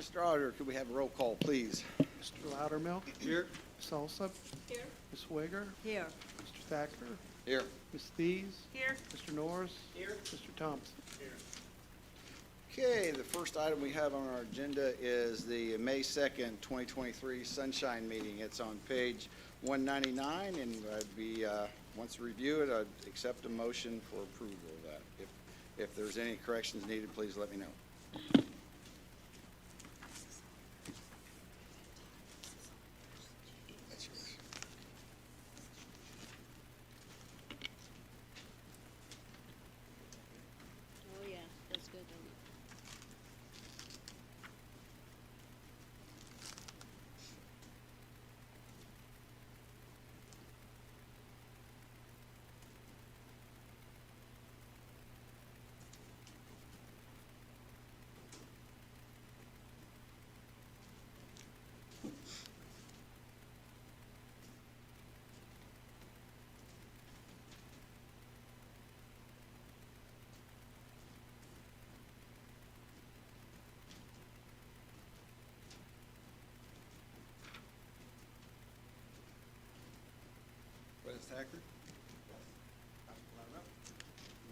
Mr. Auditor, could we have a roll call, please? Mr. Loudermilk. Here. Ms. Alsop. Here. Ms. Swiger. Here. Mr. Thacker. Here. Ms. Thies. Here. Mr. Norris. Here. Mr. Thompson. Okay, the first item we have on our agenda is the May 2nd, 2023 Sunshine Meeting. It's on page 199, and once you review it, I'd accept a motion for approval of that. If there's any corrections needed, please let me know. That's yours. Oh, yeah, that's good, isn't it? President Thacker?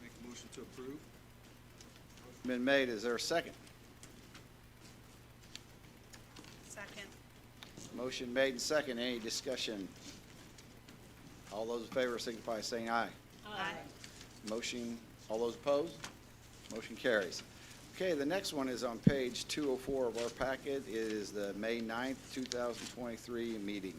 Make a motion to approve. Been made. Is there a second? Second. Motion made and second. Any discussion? All those in favor signify by saying aye. Aye. Motion, all those opposed? Motion carries. Okay, the next one is on page 204 of our packet. It is the May 9th, 2023 meeting.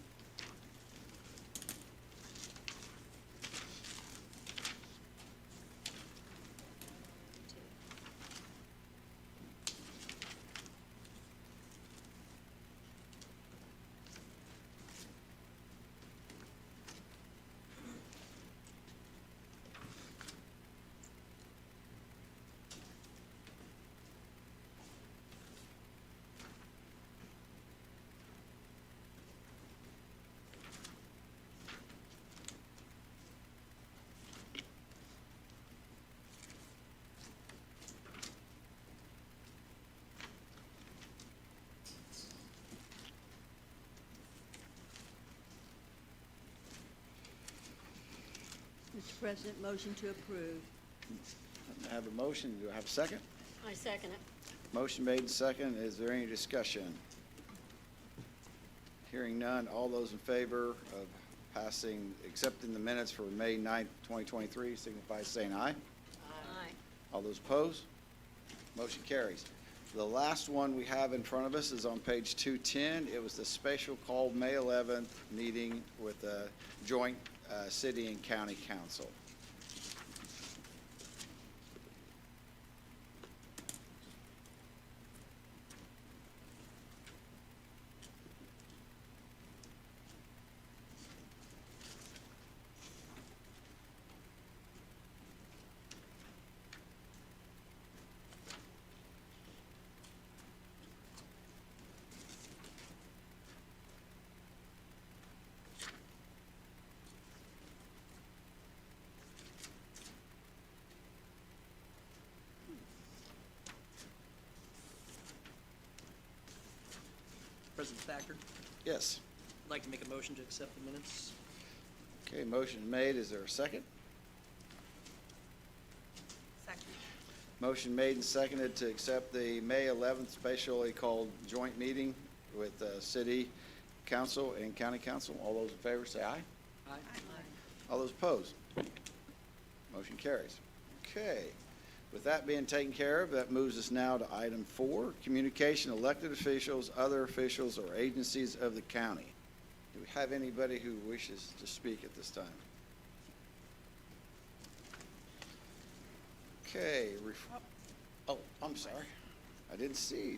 Mr. President, motion to approve. I have a motion. Do I have a second? I second it. Motion made and second. Is there any discussion? Hearing none. All those in favor of accepting the minutes for May 9th, 2023, signify by saying aye. Aye. All those opposed? Motion carries. The last one we have in front of us is on page 210. It was the special called May 11th meeting with the joint city and county council. President Thacker, Yes. I'd like to make a motion to accept the minutes. Okay, motion made. Is there a second? Second. Motion made and seconded to accept the May 11th specially called joint meeting with city council and county council. All those in favor say aye. Aye. All those opposed? Motion carries. Okay. With that being taken care of, that moves us now to item 4, communication, elected officials, other officials, or agencies of the county. Do we have anybody who wishes to speak at this time? Okay. Oh, I'm sorry. I didn't see.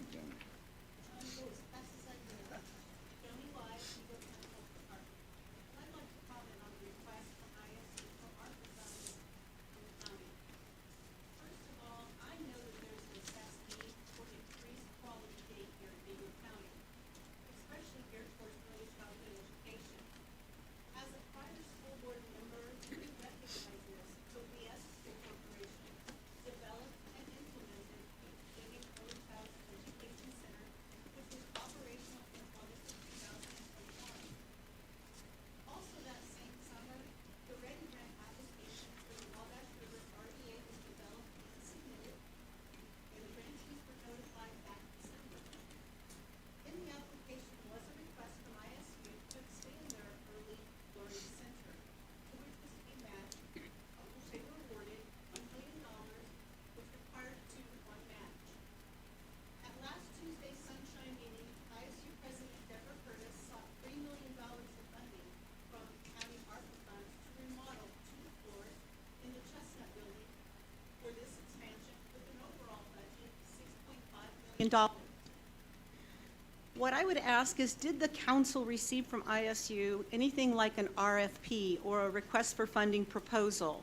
in dollars. What I would ask is, did the council receive from ISU anything like an RFP or a request for funding proposal,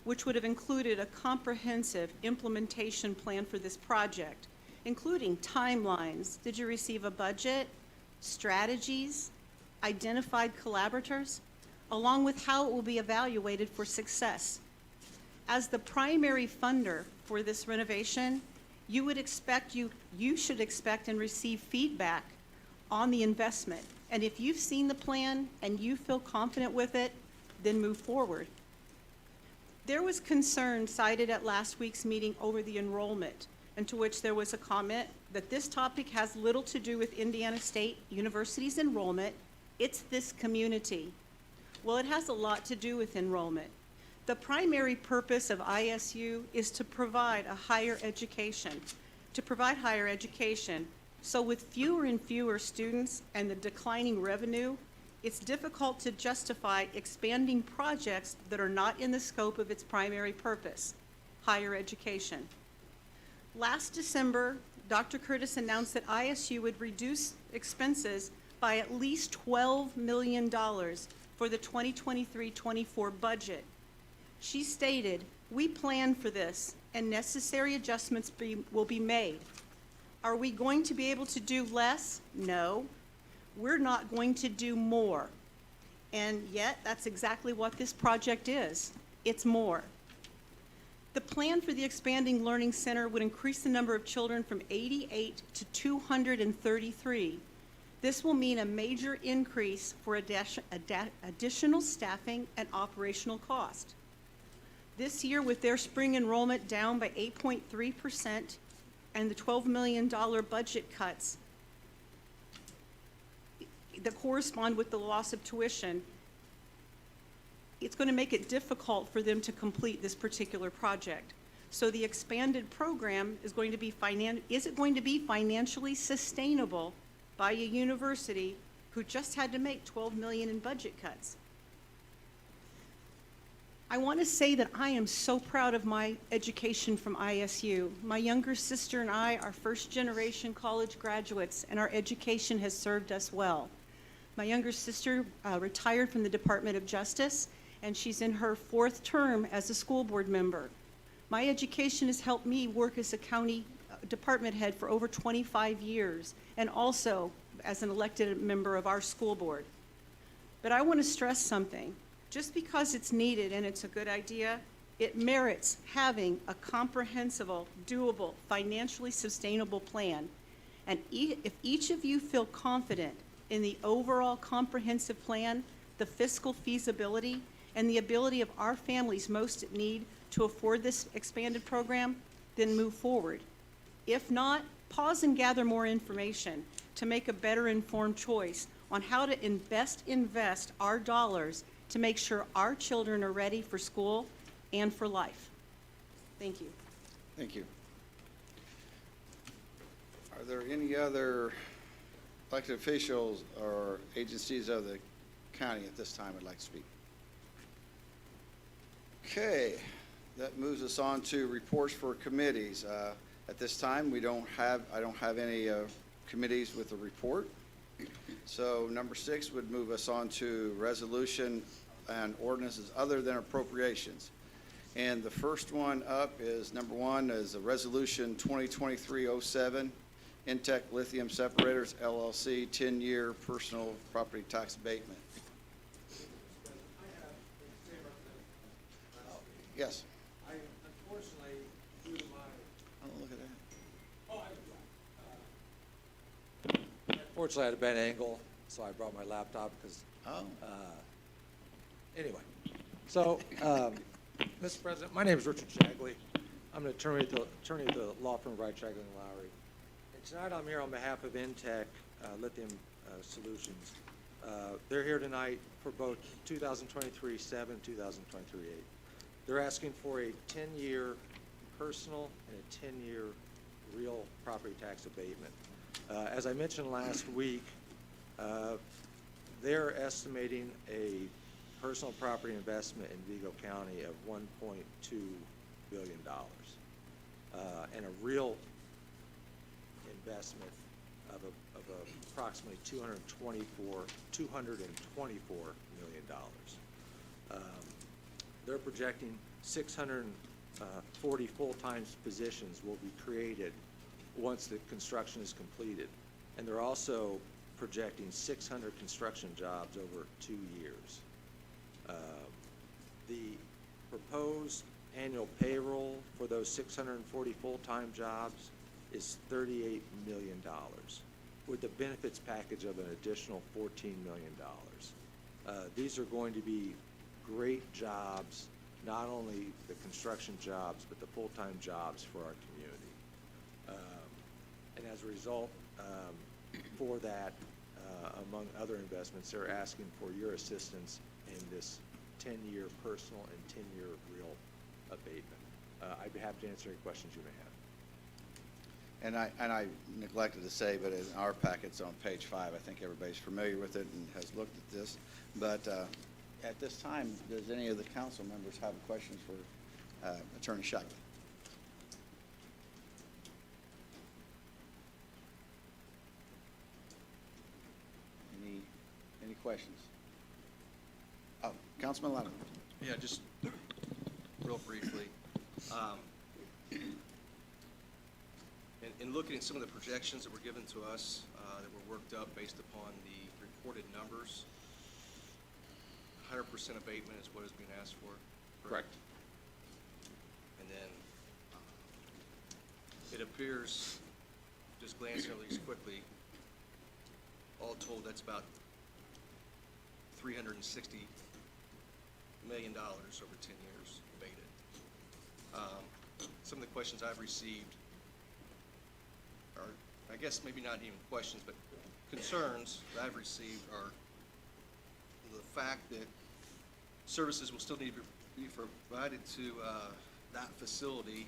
which would have included a comprehensive implementation plan for this project, including timelines? Did you receive a budget, strategies, identified collaborators, along with how it will be evaluated for success? As the primary funder for this renovation, you should expect and receive feedback on the investment. And if you've seen the plan and you feel confident with it, then move forward. There was concern cited at last week's meeting over the enrollment, and to which there was a comment that this topic has little to do with Indiana State University's enrollment. It's this community. Well, it has a lot to do with enrollment. The primary purpose of ISU is to provide higher education. So with fewer and fewer students and the declining revenue, it's difficult to justify expanding projects that are not in the scope of its primary purpose, higher education. Last December, Dr. Curtis announced that ISU would reduce expenses by at least $12 million for the 2023-24 budget. She stated, "We planned for this and necessary adjustments will be made." Are we going to be able to do less? No. We're not going to do more. And yet, that's exactly what this project is. It's more. The plan for the expanding learning center would increase the number of children from 88 to 233. This will mean a major increase for additional staffing and operational cost. This year, with their spring enrollment down by 8.3% and the $12 million budget cuts that correspond with the loss of tuition, it's going to make it difficult for them to complete this particular project. So the expanded program is going to be financially sustainable by a university who just had to make $12 million in budget cuts? I want to say that I am so proud of my education from ISU. My younger sister and I are first-generation college graduates, and our education has served us well. My younger sister retired from the Department of Justice, and she's in her 4th term as a school board member. My education has helped me work as a county department head for over 25 years, and also as an elected member of our school board. But I want to stress something. Just because it's needed and it's a good idea, it merits having a comprehensible, doable, financially sustainable plan. And if each of you feel confident in the overall comprehensive plan, the fiscal feasibility, and the ability of our families most in need to afford this expanded program, then move forward. If not, pause and gather more information to make a better informed choice on how to invest our dollars to make sure our children are ready for school and for life. Thank you. Thank you. Are there any other elected officials or agencies of the county at this time would like to speak? Okay, that moves us on to reports for committees. At this time, I don't have any committees with a report. So number 6 would move us on to resolution and ordinances other than appropriations. And the first one up is number 1 is a resolution 2023-07, Intech Lithium Separators LLC 10-year personal property tax abatement. Yes. I unfortunately, due to my, Oh, look at that. unfortunately, I had a bad angle, so I brought my laptop because, Oh, anyway. So, Mr. President, my name is Richard Shagley. I'm an attorney at the law firm Wright, Shagley & Lowry. And tonight I'm here on behalf of Intech Lithium Solutions. They're here tonight for both 2023-7, 2023-8. They're asking for a 10-year personal and a 10-year real property tax abatement. As I mentioned last week, they're estimating a personal property investment in Vigo County of $1.2 billion and a real investment of approximately $224 million. They're projecting 640 full-time positions will be created once the construction is completed. And they're also projecting 600 construction jobs over 2 years. The proposed annual payroll for those 640 full-time jobs is $38 million, with the benefits package of an additional $14 million. These are going to be great jobs, not only the construction jobs, but the full-time jobs for our community. And as a result, for that, among other investments, they're asking for your assistance in this 10-year personal and 10-year real abatement. I'd be happy to answer any questions you may have. And I neglected to say, but in our packets on page 5, I think everybody's familiar with it and has looked at this. But at this time, does any of the council members have questions for Attorney Shackley? Any questions? Oh, Councilman Louder. Yeah, just real briefly. In looking at some of the projections that were given to us, that were worked up based upon the reported numbers, 100% abatement is what is being asked for. Correct. And then it appears, just glancing at these quickly, all told, that's about $360 million over 10 years abated. Some of the questions I've received are, I guess maybe not even questions, but concerns that I've received are the fact that services will still need to be provided to that facility,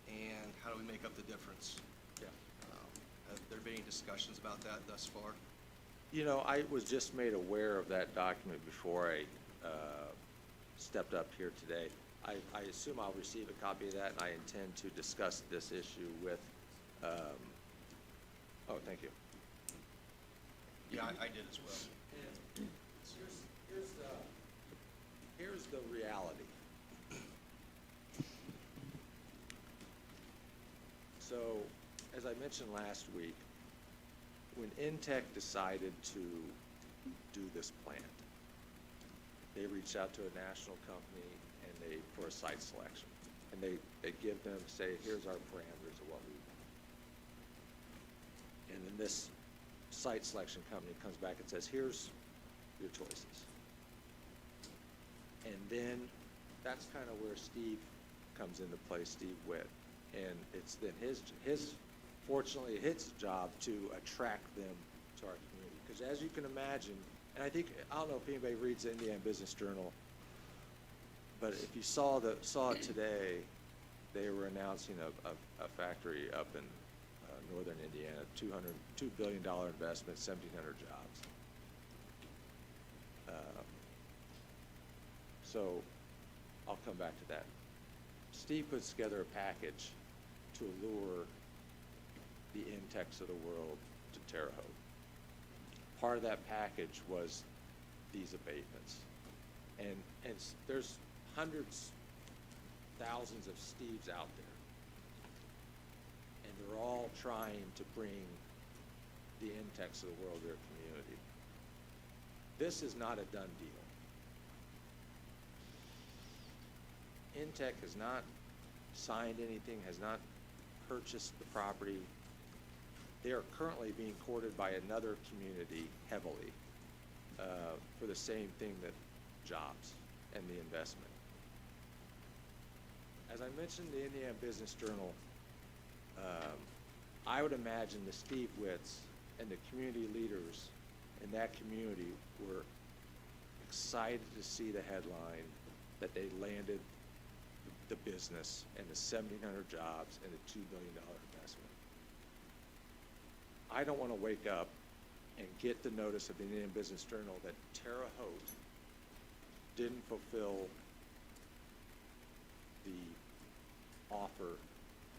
and how do we make up the difference? Yeah. Have there been any discussions about that thus far? You know, I was just made aware of that document before I stepped up here today. I assume I'll receive a copy of that, and I intend to discuss this issue with, oh, thank you. Yeah, I did as well. And here's the reality. So, as I mentioned last week, when Intech decided to do this plant, they reached out to a national company and for a site selection. And they give them, say, here's our parameters of what we want. And then this site selection company comes back and says, here's your choices. And then that's kind of where Steve comes into play, Steve Witt. And it's then fortunately, his job to attract them to our community. Because as you can imagine, and I don't know if anybody reads the Indiana Business Journal, but if you saw it today, they were announcing a factory up in northern Indiana, $2 billion investment, 1,700 jobs. So I'll come back to that. Steve puts together a package to allure the Intechs of the world to Terre Haute. Part of that package was these abatements. And there's hundreds, thousands of Steves out there. And they're all trying to bring the Intechs of the world to their community. This is not a done deal. Intech has not signed anything, has not purchased the property. They are currently being courted by another community heavily for the same thing, that jobs and the investment. As I mentioned, the Indiana Business Journal, I would imagine the Steve Witts and the community leaders in that community were excited to see the headline that they landed the business and the 1,700 jobs and the $2 billion investment. I don't want to wake up and get the notice of the Indiana Business Journal that Terre Haute didn't fulfill the offer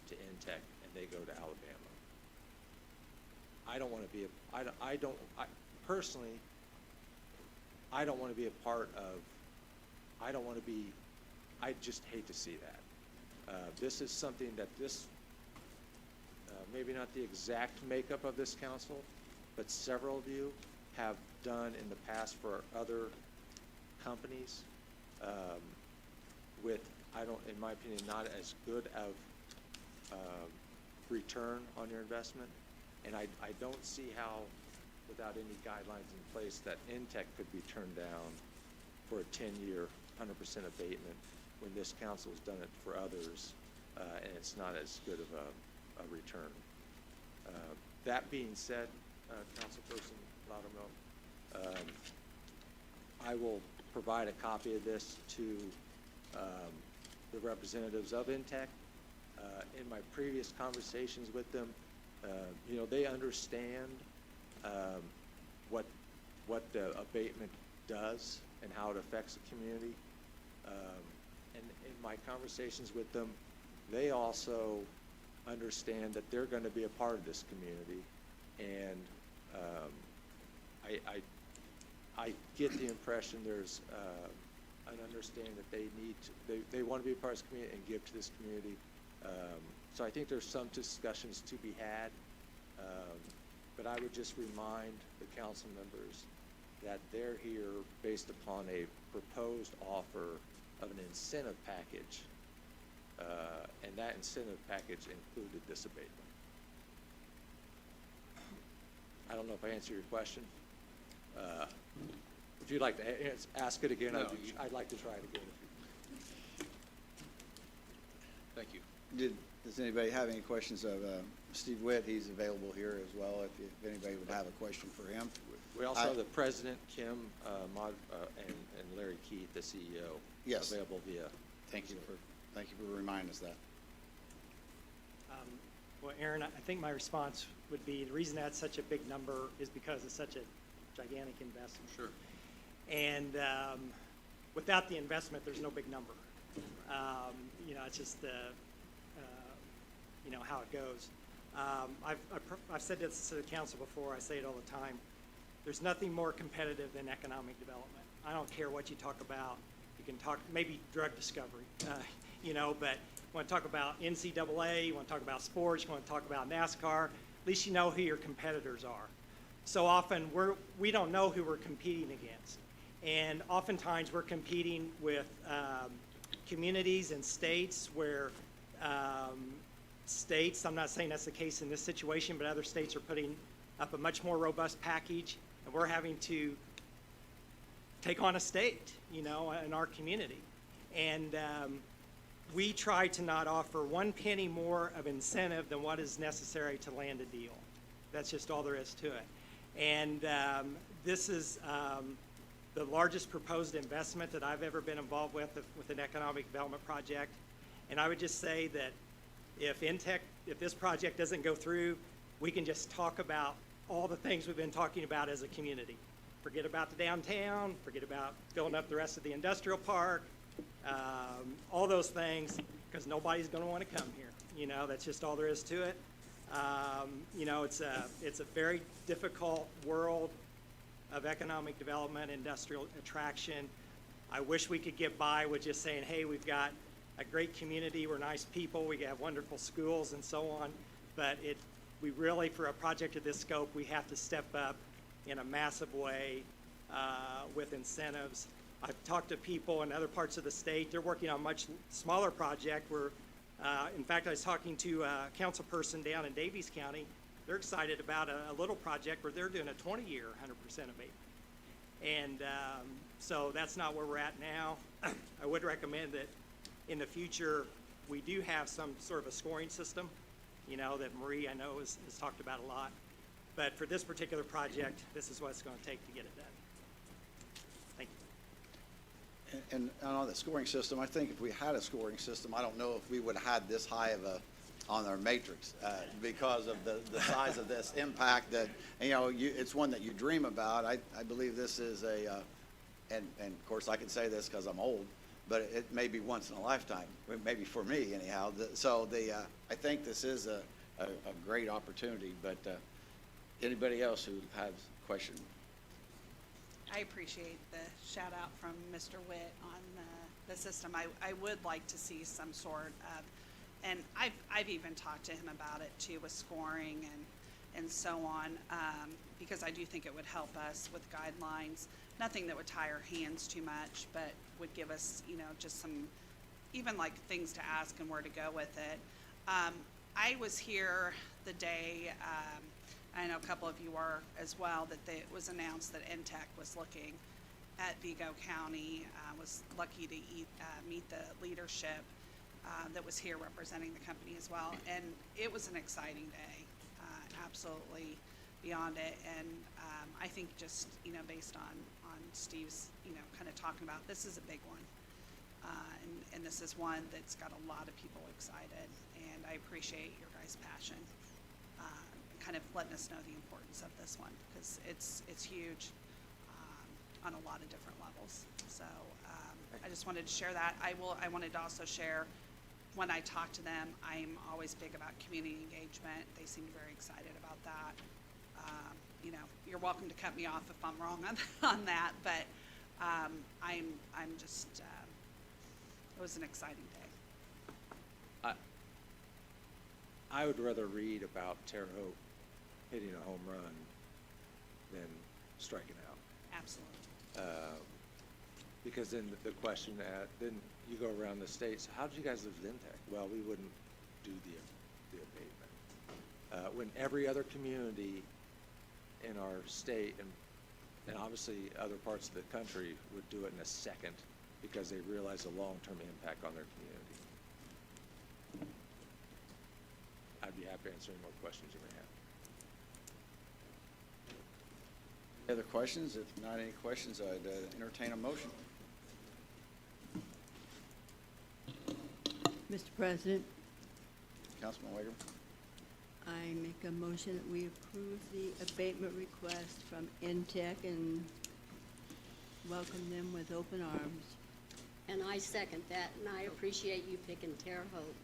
to Intech and they go to Alabama. I don't want to be, personally, I don't want to be a part of, I just hate to see that. This is something that maybe not the exact makeup of this council, but several of you have done in the past for other companies with, in my opinion, not as good of return on your investment. And I don't see how, without any guidelines in place, that Intech could be turned down for a 10-year, 100% abatement when this council has done it for others, and it's not as good of a return. That being said, Councilperson Loudermilk, I will provide a copy of this to the representatives of Intech. In my previous conversations with them, they understand what the abatement does and how it affects the community. And in my conversations with them, they also understand that they're going to be a part of this community, and I get the impression there's an understanding that they want to be a part of this community and give to this community. So I think there's some discussions to be had, but I would just remind the council members that they're here based upon a proposed offer of an incentive package, and that incentive package included this abatement. I don't know if I answered your question. If you'd like to ask it again, No, I'd like to try it again. Thank you. Does anybody have any questions of Steve Witt? He's available here as well if anybody would have a question for him. We also have the president, Kim, and Larry Keith, the CEO, Yes. available via. Thank you for reminding us that. Well, Aaron, I think my response would be the reason that's such a big number is because it's such a gigantic investment. Sure. And without the investment, there's no big number. It's just how it goes. I've said this to the council before. I say it all the time. There's nothing more competitive than economic development. I don't care what you talk about. You can talk maybe drug discovery, but you want to talk about NCAA, you want to talk about sports, you want to talk about NASCAR. At least you know who your competitors are. So often we don't know who we're competing against, and oftentimes we're competing with communities and states where I'm not saying that's the case in this situation, but other states are putting up a much more robust package, and we're having to take on a state, in our community. And we try to not offer one penny more of incentive than what is necessary to land a deal. That's just all there is to it. And this is the largest proposed investment that I've ever been involved with an economic development project. And I would just say that if this project doesn't go through, we can just talk about all the things we've been talking about as a community. Forget about the downtown, forget about filling up the rest of the industrial park, all those things, because nobody's going to want to come here. That's just all there is to it. It's a very difficult world of economic development, industrial attraction. I wish we could get by with just saying, hey, we've got a great community, we're nice people, we have wonderful schools and so on, but we really, for a project of this scope, we have to step up in a massive way with incentives. I've talked to people in other parts of the state. They're working on a much smaller project where, in fact, I was talking to a council person down in Davies County. They're excited about a little project where they're doing a 20-year 100% abatement. And so that's not where we're at now. I would recommend that in the future we do have some sort of a scoring system, that Marie, I know, has talked about a lot. But for this particular project, this is what it's going to take to get it done. Thank you. And on the scoring system, I think if we had a scoring system, I don't know if we would have had this high of on our matrix because of the size of this impact that, it's one that you dream about. I believe this is and of course I can say this because I'm old, but it may be once in a lifetime, maybe for me anyhow. I think this is a great opportunity, but Anybody else who has a question? I appreciate the shout out from Mr. Witt on the system. I would like to see some sort of, and I've even talked to him about it too, with scoring and so on, because I do think it would help us with guidelines. Nothing that would tie our hands too much, but would give us, just some, even like things to ask and where to go with it. I was here the day, I know a couple of you are as well, that it was announced that NTEC was looking at Vigo County. Was lucky to meet the leadership that was here representing the company as well. And it was an exciting day, absolutely beyond it. And I think just, based on Steve's, kind of talking about, this is a big one. And this is one that's got a lot of people excited. And I appreciate your guys' passion, kind of letting us know the importance of this one, because it's huge on a lot of different levels. So I just wanted to share that. I wanted to also share, when I talk to them, I'm always big about community engagement. They seemed very excited about that. You're welcome to cut me off if I'm wrong on that, but I'm just, it was an exciting day. I would rather read about Terre Haute hitting a home run than striking out. Absolutely. Because then the question, then you go around the states, how did you guys lose Intech? Well, we wouldn't do the abatement. When every other community in our state and obviously other parts of the country would do it in a second because they realize the long-term impact on their community. I'd be happy to answer any more questions you may have. Other questions? If not any questions, I'd entertain a motion. Mr. President, Councilman Wager. I make a motion that we approve the abatement request from NTEC and welcome them with open arms. And I second that, and I appreciate you picking Terre Haute.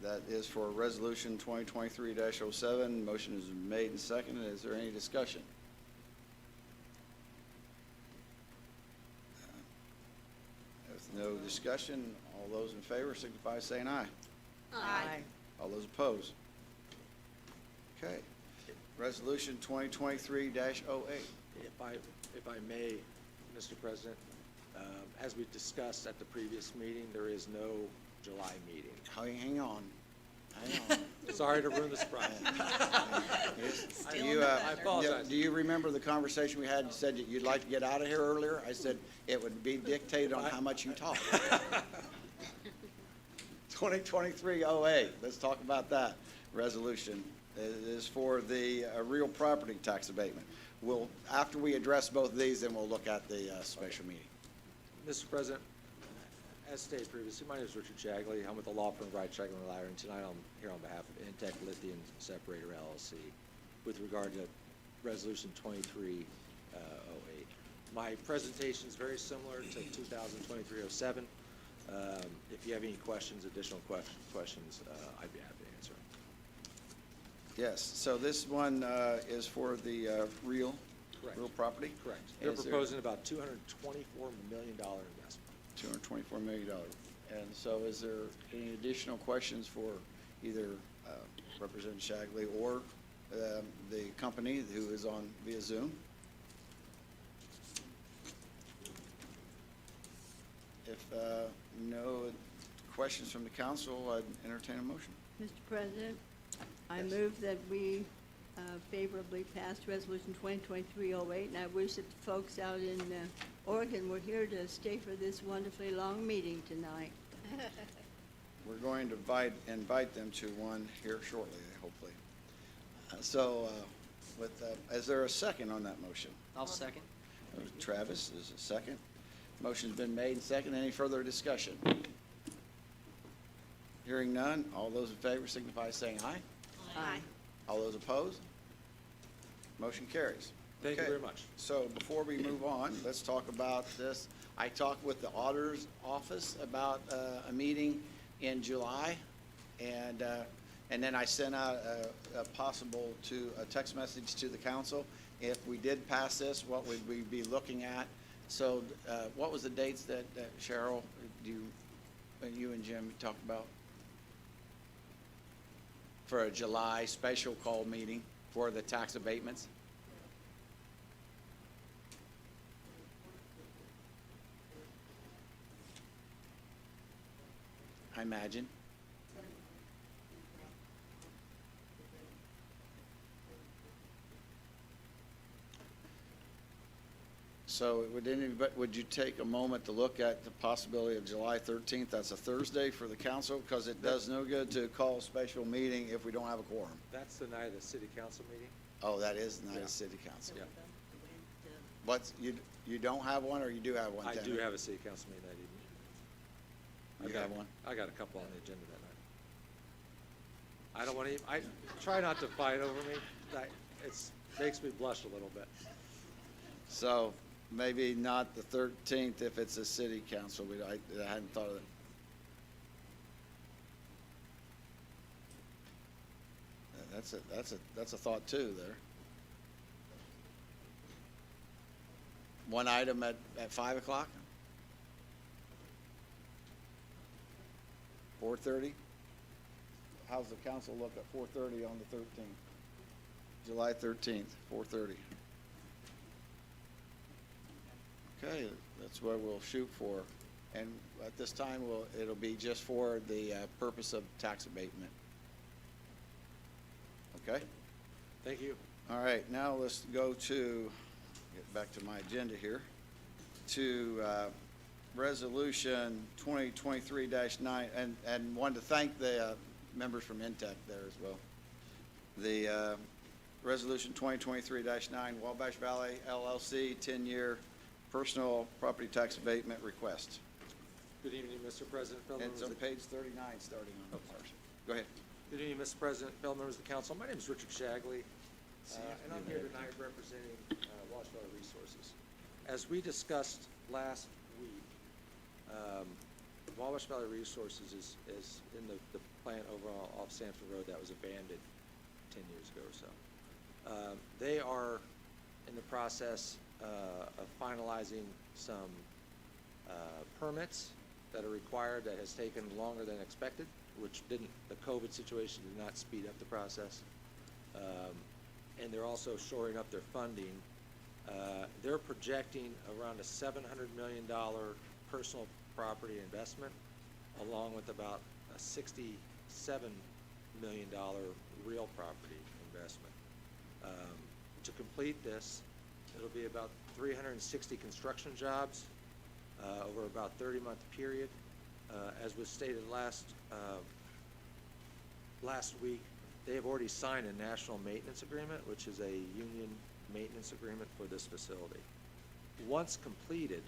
That is for Resolution 2023-07. Motion is made and seconded. Is there any discussion? If no discussion, all those in favor signify by saying aye. Aye. All those opposed? Okay. Resolution 2023-08. If I may, Mr. President, as we discussed at the previous meeting, there is no July meeting. Hang on. Sorry to ruin the surprise. I apologize. Do you remember the conversation we had? You said that you'd like to get out of here earlier. I said it would be dictated on how much you talk. 2023-08. Let's talk about that resolution. It is for the real property tax abatement. After we address both of these, then we'll look at the special meeting. Mr. President, as stated previously, my name is Richard Shagley. I'm with the law firm Wright, Shagley & Lowry, and tonight I'm here on behalf of Intech Lithium Separator LLC with regard to Resolution 23-08. My presentation is very similar to 2023-07. If you have any questions, additional questions, I'd be happy to answer them. Yes, so this one is for the real property? Correct. They're proposing about $224 million investment. $224 million. And so is there any additional questions for either Representative Shagley or the company who is on via Zoom? If no questions from the council, I'd entertain a motion. Mr. President, I Yes. move that we favorably pass Resolution 2023-08, and I wish that the folks out in Oregon were here to stay for this wonderfully long meeting tonight. We're going to invite them to one here shortly, hopefully. Is there a second on that motion? I'll second. Travis is a second. Motion's been made and seconded. Any further discussion? Hearing none, all those in favor signify by saying aye. Aye. All those opposed? Motion carries. Thank you Okay. very much. So before we move on, let's talk about this. I talked with the auditor's office about a meeting in July, and And then I sent out a text message to the council. If we did pass this, what would we be looking at? So, what was the dates that Cheryl, you and Jim talked about? For a July special call meeting for the tax abatements? I imagine. So would you take a moment to look at the possibility of July 13th? That's a Thursday for the council, because it does no good to call a special meeting if we don't have a quorum. That's the night of the city council meeting? Oh, that is the night Yeah. of city council. Yeah. But you don't have one, or you do have one? I Tanner? do have a city council meeting that evening. You have one? I got a couple on the agenda that night. I don't want to, I try not to fight over me. It's makes me blush a little bit. So maybe not the 13th if it's a city council. I hadn't thought of that. That's a thought too there. One item at 5 o'clock? 4:30? How's the council look at 4:30 on the 13th? July 13th, 4:30. Okay, that's what we'll shoot for. And at this time, it'll be just for the purpose of tax abatement. Okay? Thank you. All right, now let's go to, get back to my agenda here, to Resolution 2023-9, and wanted to thank the members from Intech there as well. The Resolution 2023-9, Wabash Valley LLC 10-year personal property tax abatement request. Good evening, Mr. President, fellow It's members on of the page 39, starting on the first. Go ahead. Good evening, Mr. President, fellow members of the council. My name is Richard Shagley, and I'm here tonight representing Wabash Valley Resources. As we discussed last week, Wabash Valley Resources is in the plant over off Sanford Road that was abandoned 10 years ago or so. They are in the process of finalizing some permits that are required that has taken longer than expected, which the COVID situation did not speed up the process. And they're also shoring up their funding. They're projecting around a $700 million personal property investment, along with about a $67 million real property investment. To complete this, it'll be about 360 construction jobs over about a 30-month period. As was stated last week, they have already signed a national maintenance agreement, which is a union maintenance agreement for this facility. Once completed,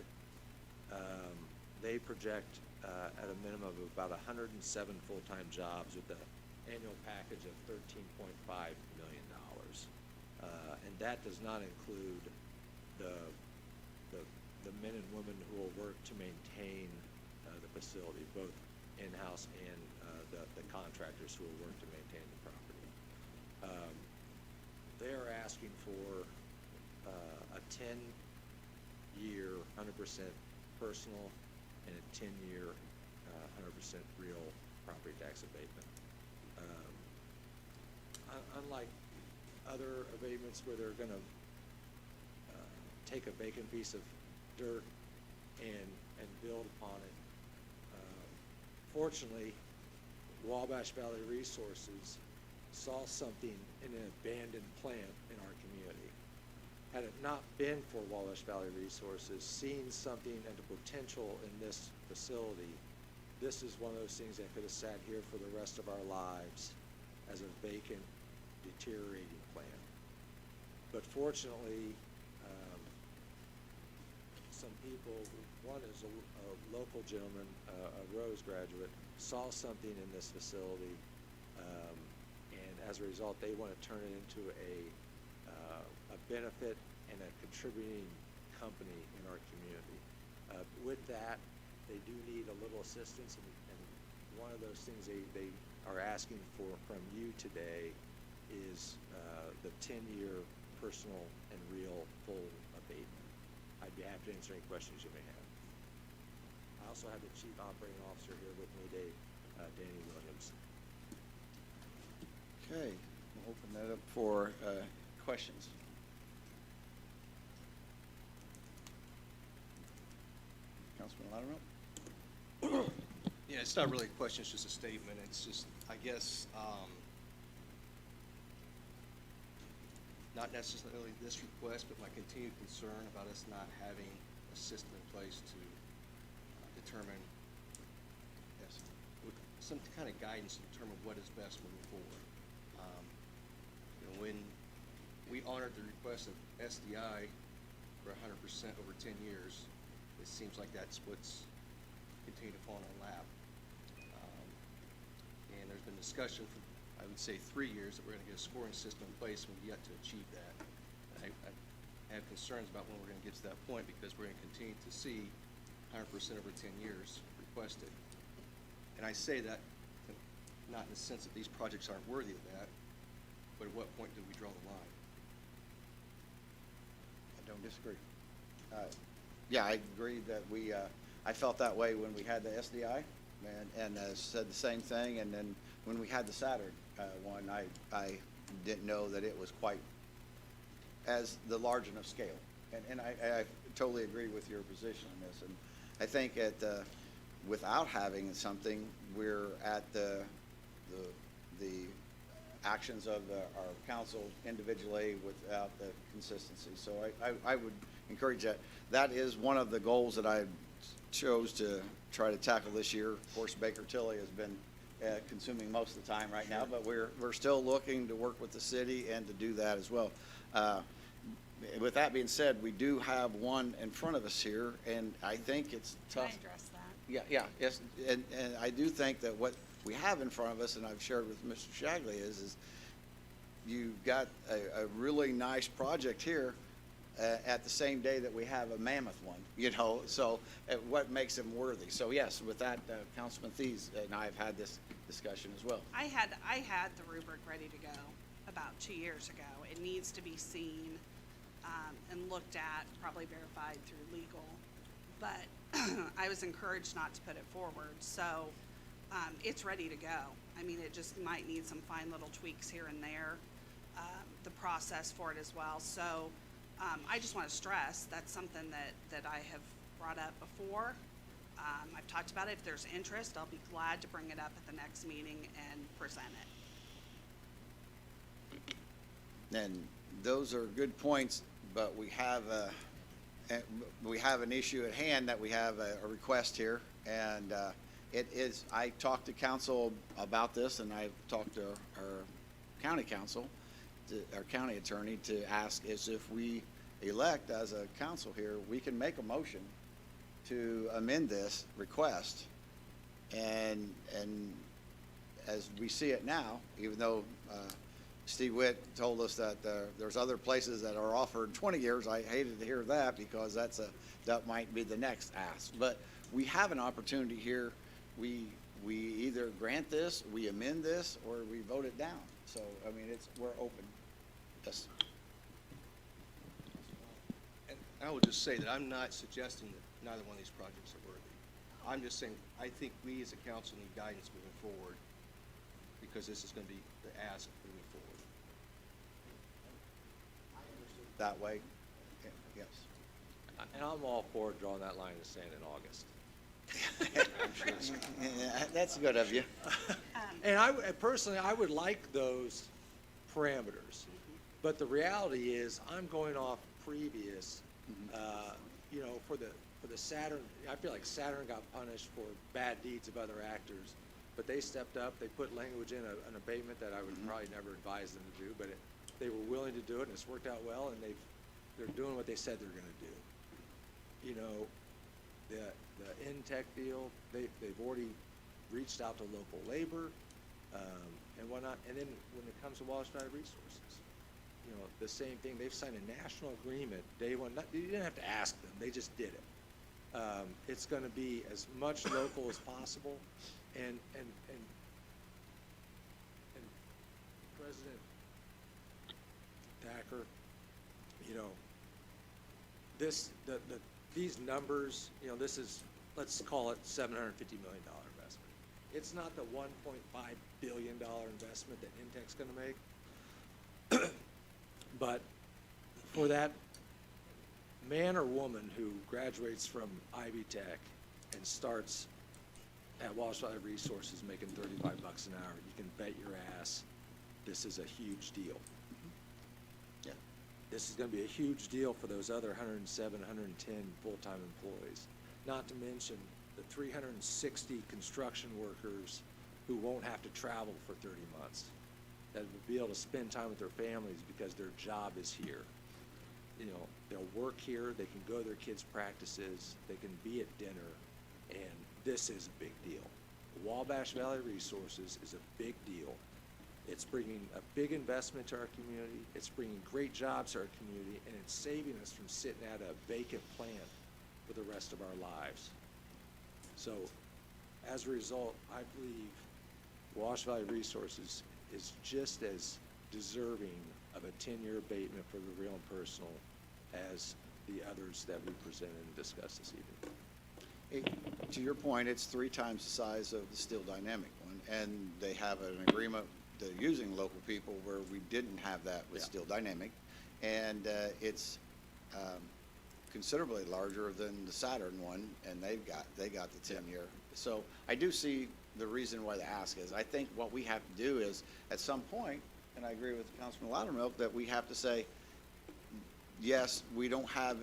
they project at a minimum of about 107 full-time jobs with an annual package of $13.5 million. And that does not include the men and women who will work to maintain the facility, both in-house and the contractors who will work to maintain the property. They are asking for a 10-year, 100% personal and a 10-year, 100% real property tax abatement. Unlike other abatements where they're going to take a vacant piece of dirt and build upon it, fortunately, Wabash Valley Resources saw something in an abandoned plant in our community. Had it not been for Wabash Valley Resources seeing something and the potential in this facility, this is one of those things that could have sat here for the rest of our lives as a vacant, deteriorating plant. But fortunately, some people, one is a local gentleman, a Rose graduate, saw something in this facility, and as a result, they want to turn it into a benefit and a contributing company in our community. With that, they do need a little assistance, and one of those things they are asking for from you today is the 10-year personal and real full abatement. I'd be happy to answer any questions you may have. I also have the Chief Operating Officer here with me today, Danny Williams. Okay, we'll open that up for questions. Councilman Loudermilk? Yeah, it's not really a question, it's just a statement. It's just, I guess, not necessarily this request, but my continued concern about us not having a system in place to determine, yes, with some kind of guidance to determine what is best moving forward. When we honored the request of SDI for 100% over 10 years, it seems like that's what's continued to fall in our lap. And there's been discussion for, I would say, 3 years that we're going to get a scoring system in place, and we've yet to achieve that. I have concerns about when we're going to get to that point, because we're going to continue to see 100% over 10 years requested. And I say that not in the sense that these projects aren't worthy of that, but at what point do we draw the line? I don't disagree. Yeah, I agree that I felt that way when we had the SDI, and said the same thing. And then when we had the Saturn one, I didn't know that it was quite as the large enough scale. And I totally agree with your position on this. And I think without having something, we're at the actions of our council individually without the consistency. So I would encourage that. That is one of the goals that I chose to try to tackle this year. Of course, Baker Tilly has been consuming most of the time right now, but we're still looking to work with the city and to do that as well. With that being said, we do have one in front of us here, and I think it's tough. Can I address that? Yeah, yes, and I do think that what we have in front of us, and I've shared with Mr. Shagley, is you've got a really nice project here at the same day that we have a mammoth one, so what makes them worthy? So yes, with that, Councilman Thies and I have had this discussion as well. I had the rubric ready to go about 2 years ago. It needs to be seen and looked at, probably verified through legal, but I was encouraged not to put it forward. So it's ready to go. I mean, it just might need some fine little tweaks here and there, the process for it as well. So I just want to stress that's something that I have brought up before. I've talked about it. If there's interest, I'll be glad to bring it up at the next meeting and present it. And those are good points, but we have an issue at hand that we have a request here, and it is. I talked to council about this, and I've talked to our county council, our county attorney, to ask is if we elect as a council here, we can make a motion to amend this request, and as we see it now, even though Steve Witt told us that there's other places that are offered 20 years. I hated to hear that, because that might be the next ask. But we have an opportunity here. We either grant this, we amend this, or we vote it down. So I mean, we're open. Yes. And I will just say that I'm not suggesting that neither one of these projects are worthy. I'm just saying I think we as a council need guidance moving forward, because this is going to be the ask moving forward. That way. Yes. And I'm all for drawing that line in the sand in August. Yeah, that's good of you. And personally, I would like those parameters, but the reality is, I'm going off previous. For the Saturn, I feel like Saturn got punished for bad deeds of other actors, but they stepped up. They put language in an abatement that I would probably never advise them to do, but they were willing to do it, and it's worked out well, and they're doing what they said they're going to do. The Intech deal, they've already reached out to local labor and whatnot. And then when it comes to Wallace Valley Resources, the same thing. They've signed a national agreement day one. You didn't have to ask them; they just did it. It's going to be as much local as possible, and President Thacker, you know, these numbers, you know, this is, let's call it $750 million investment. It's not the $1.5 billion investment that Intech's gonna make. But for that man or woman who graduates from Ivy Tech and starts at Wash Valley Resources making $35 an hour, you can bet your ass this is a huge deal. Yeah. This is going to be a huge deal for those other 107, 110 full-time employees. Not to mention the 360 construction workers who won't have to travel for 30 months, that will be able to spend time with their families because their job is here. You know, they'll work here, they can go to their kids' practices, they can be at dinner, and this is a big deal. Wabash Valley Resources is a big deal. It's bringing a big investment to our community, it's bringing great jobs to our community, and it's saving us from sitting at a vacant plant for the rest of our lives. So, as a result, I believe Wabash Valley Resources is just as deserving of a 10-year abatement for the real and personal as the others that we presented and discussed this evening. To your point, it's 3 times the size of the Steel Dynamic one, and they have an agreement, they're using local people where we didn't have that with Yeah. Steel Dynamic, and it's considerably larger than the Saturn one, and they got the 10-year. So I do see the reason why the ask is. I think what we have to do is, at some point, and I agree with Councilman Loudermilk, that we have to say, yes, we don't have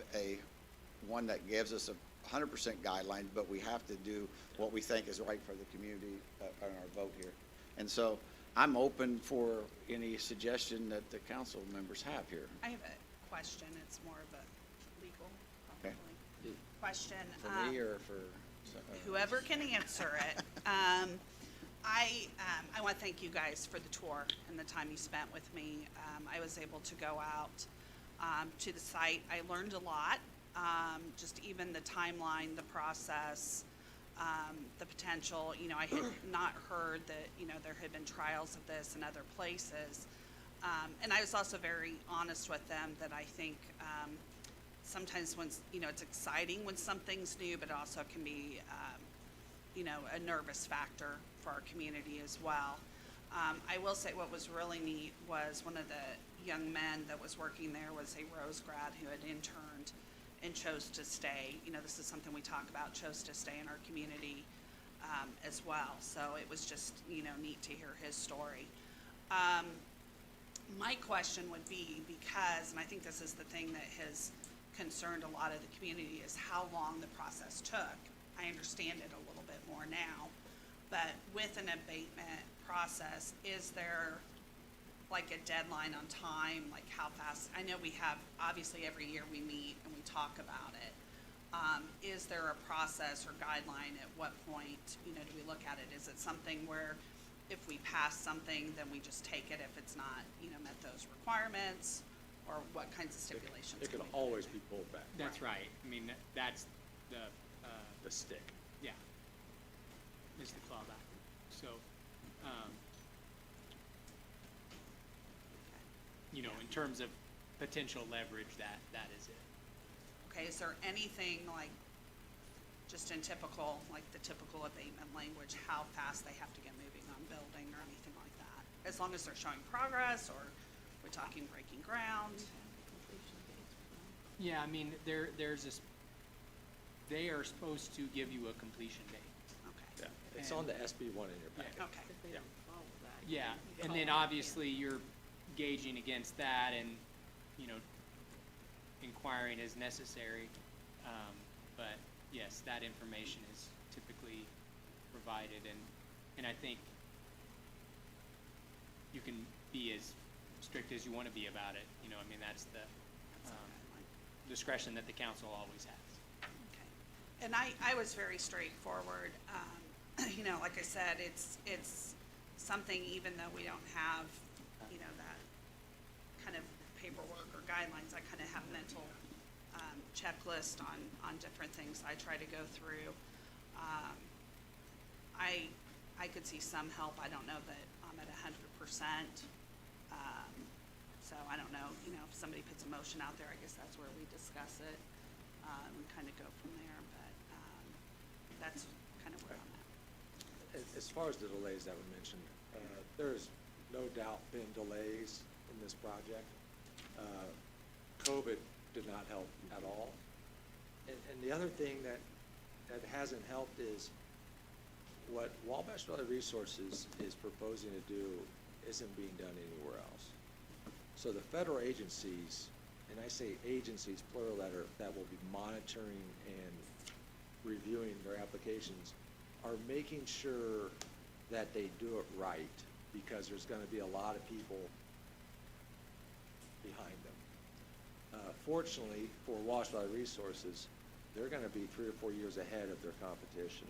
one that gives us a 100% guideline, but we have to do what we think is right for the community on our vote here. And so I'm open for any suggestion that the council members have here. I have a question. It's more of a legal, Okay. probably, question. For me or for? Whoever can answer it. I want to thank you guys for the tour and the time you spent with me. I was able to go out to the site. I learned a lot, just even the timeline, the process, the potential. You know, I had not heard that, you know, there had been trials of this in other places. And I was also very honest with them that I think sometimes when, you know, it's exciting when something's new, but also can be, you know, a nervous factor for our community as well. I will say what was really neat was one of the young men that was working there was a Rose grad who had interned and chose to stay. You know, this is something we talk about, chose to stay in our community as well. So it was just, you know, neat to hear his story. My question would be, because, and I think this is the thing that has concerned a lot of the community, is how long the process took. I understand it a little bit more now, but with an abatement process, is there like a deadline on time, like how fast? I know we have, obviously every year we meet and we talk about it. Is there a process or guideline at what point, you know, do we look at it? Is it something where if we pass something, then we just take it if it's not, you know, met those requirements? Or what kinds of stipulations? It can we put always in? be pulled back. That's right. I mean, that's the, The stick. yeah, is the clawback. So, you know, in terms of potential leverage, that is it. Okay, is there anything like, just in typical, like the typical abatement language, how fast they have to get moving on building or anything like that? As long as they're showing progress, or we're talking breaking ground? Yeah, I mean, there's this, they are supposed to give you a completion date. Okay, Yeah, it's on the SB one in your packet. okay. Yeah. Yeah, and then obviously you're gauging against that and, you know, inquiring as necessary. But yes, that information is typically provided, and I think you can be as strict as you want to be about it. You know, I mean, that's the discretion that the council always has. Okay. And I was very straightforward. You know, like I said, it's something, even though we don't have, you know, that kind of paperwork or guidelines, I kind of have mental checklist on different things I try to go through. I could see some help. I don't know that I'm at 100%, So I don't know, if somebody puts a motion out there, I guess that's where we discuss it, and kind of go from there, but, that's kind of where I'm at. As far as the delays that were mentioned, there's no doubt been delays in this project. COVID did not help at all. And the other thing that hasn't helped is what Wabash Valley Resources is proposing to do isn't being done anywhere else. So the federal agencies, and I say agencies plural that will be monitoring and reviewing their applications, are making sure that they do it right, because there's gonna be a lot of people behind them. Fortunately for Wabash Valley Resources, they're gonna be 3 or 4 years ahead of their competition,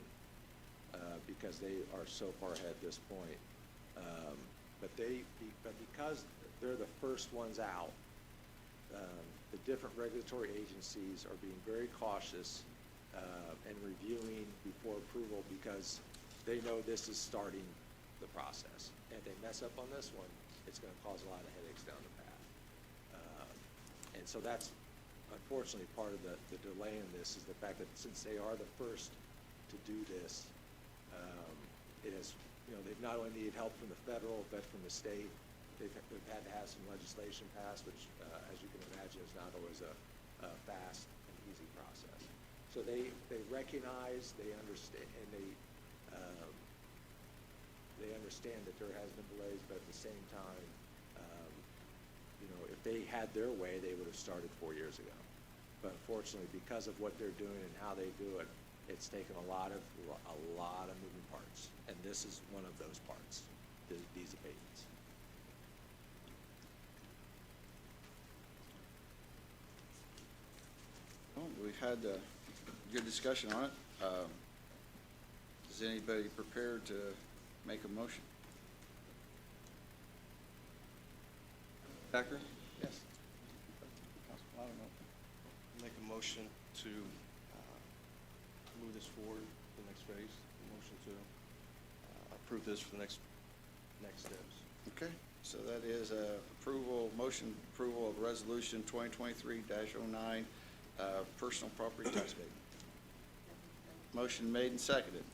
because they are so far ahead at this point. But because they're the first ones out, the different regulatory agencies are being very cautious and reviewing before approval, because they know this is starting the process. And if they mess up on this one, it's gonna cause a lot of headaches down the path. And so that's unfortunately part of the delay in this, is the fact that since they are the first to do this, it has, they've not only needed help from the federal, but from the state. They've had to have some legislation passed, which, as you can imagine, is not always a fast and easy process. So they recognize, they understand, and they understand that there has been delays, but at the same time, if they had their way, they would have started 4 years ago. But unfortunately, because of what they're doing and how they do it, it's taken a lot of moving parts, and this is one of those parts, these abatements. Well, we've had a good discussion on it. Is anybody prepared to make a motion? Thacker? Yes. I don't know. Make a motion to move this forward to the next phase. Motion to approve this for the next steps. Okay, so that is motion approval of resolution 2023-09, personal property tax abatement. Motion made and seconded.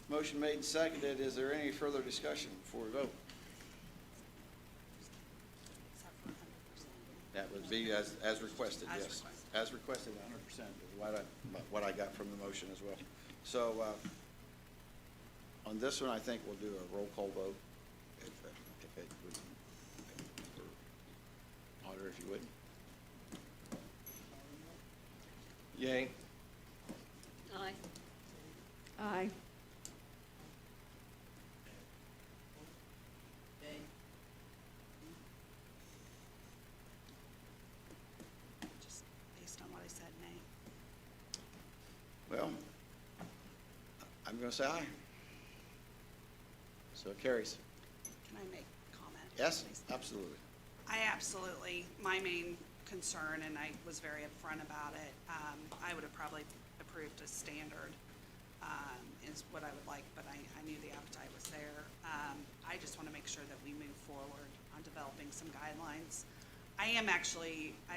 Motion made and seconded. Is there any further discussion before we vote? Except for 100%. That would be as requested, As yes. requested. As requested, 100% is what I got from the motion as well. So, on this one, I think we'll do a roll call vote, if it would, Auditor, if you would. Yay. Aye. Aye. Just based on what I said, nay. Well, I'm going to say aye. So it carries. Can I make a comment? Yes, please? absolutely. My main concern, and I was very upfront about it, I would have probably approved a standard, is what I would like, but I knew the appetite was there. I just want to make sure that we move forward on developing some guidelines. I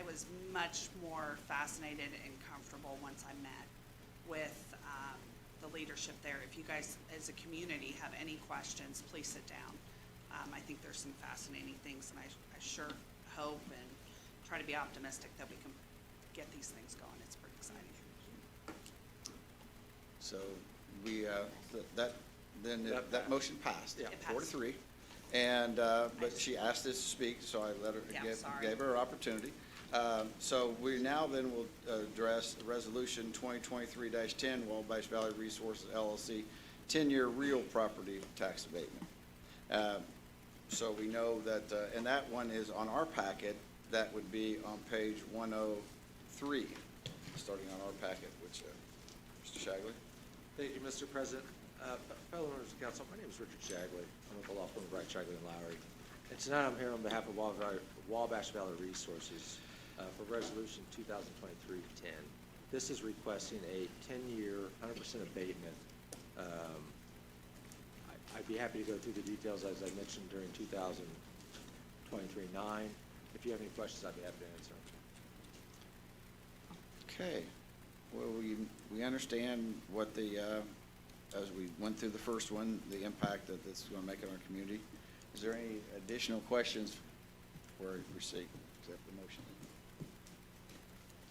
was much more fascinated and comfortable once I met with the leadership there. If you guys, as a community, have any questions, please sit down. I think there's some fascinating things, and I sure hope and try to be optimistic that we can get these things going. It's pretty exciting. So we, that motion passed. It 4-3. And, but she asked us to speak, so I let her, Yeah, sorry. gave her an opportunity. So we now then will address Resolution 2023-10, Wabash Valley Resources LLC, 10-year real property tax abatement. So we know that, and that one is on our packet. That would be on page 103, starting on our packet, which, Mr. Shagley. Thank you, Mr. President. Fellow members of council, my name is Richard Shagley. I'm with the law firm of Wright, Shagley & Lowry. And tonight I'm here on behalf of Wabash Valley Resources for Resolution 2023-10. This is requesting a 10-year, 100% abatement. I'd be happy to go through the details. As I mentioned, during 2019, 23-9. If you have any questions, I'd be happy to answer them. Okay. Well, we understand what the, as we went through the first one, the impact that this is going to make on our community. Is there any additional questions for receipt, except the motion?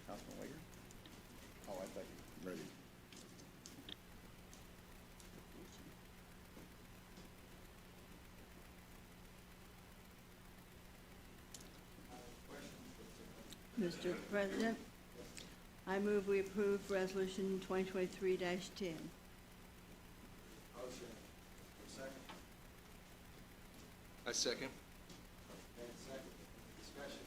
Councilman Wager? Oh, I thought you were ready. Mr. President, I move we approve Resolution 2023-10. Motion. Second. I second. And second. Discussion.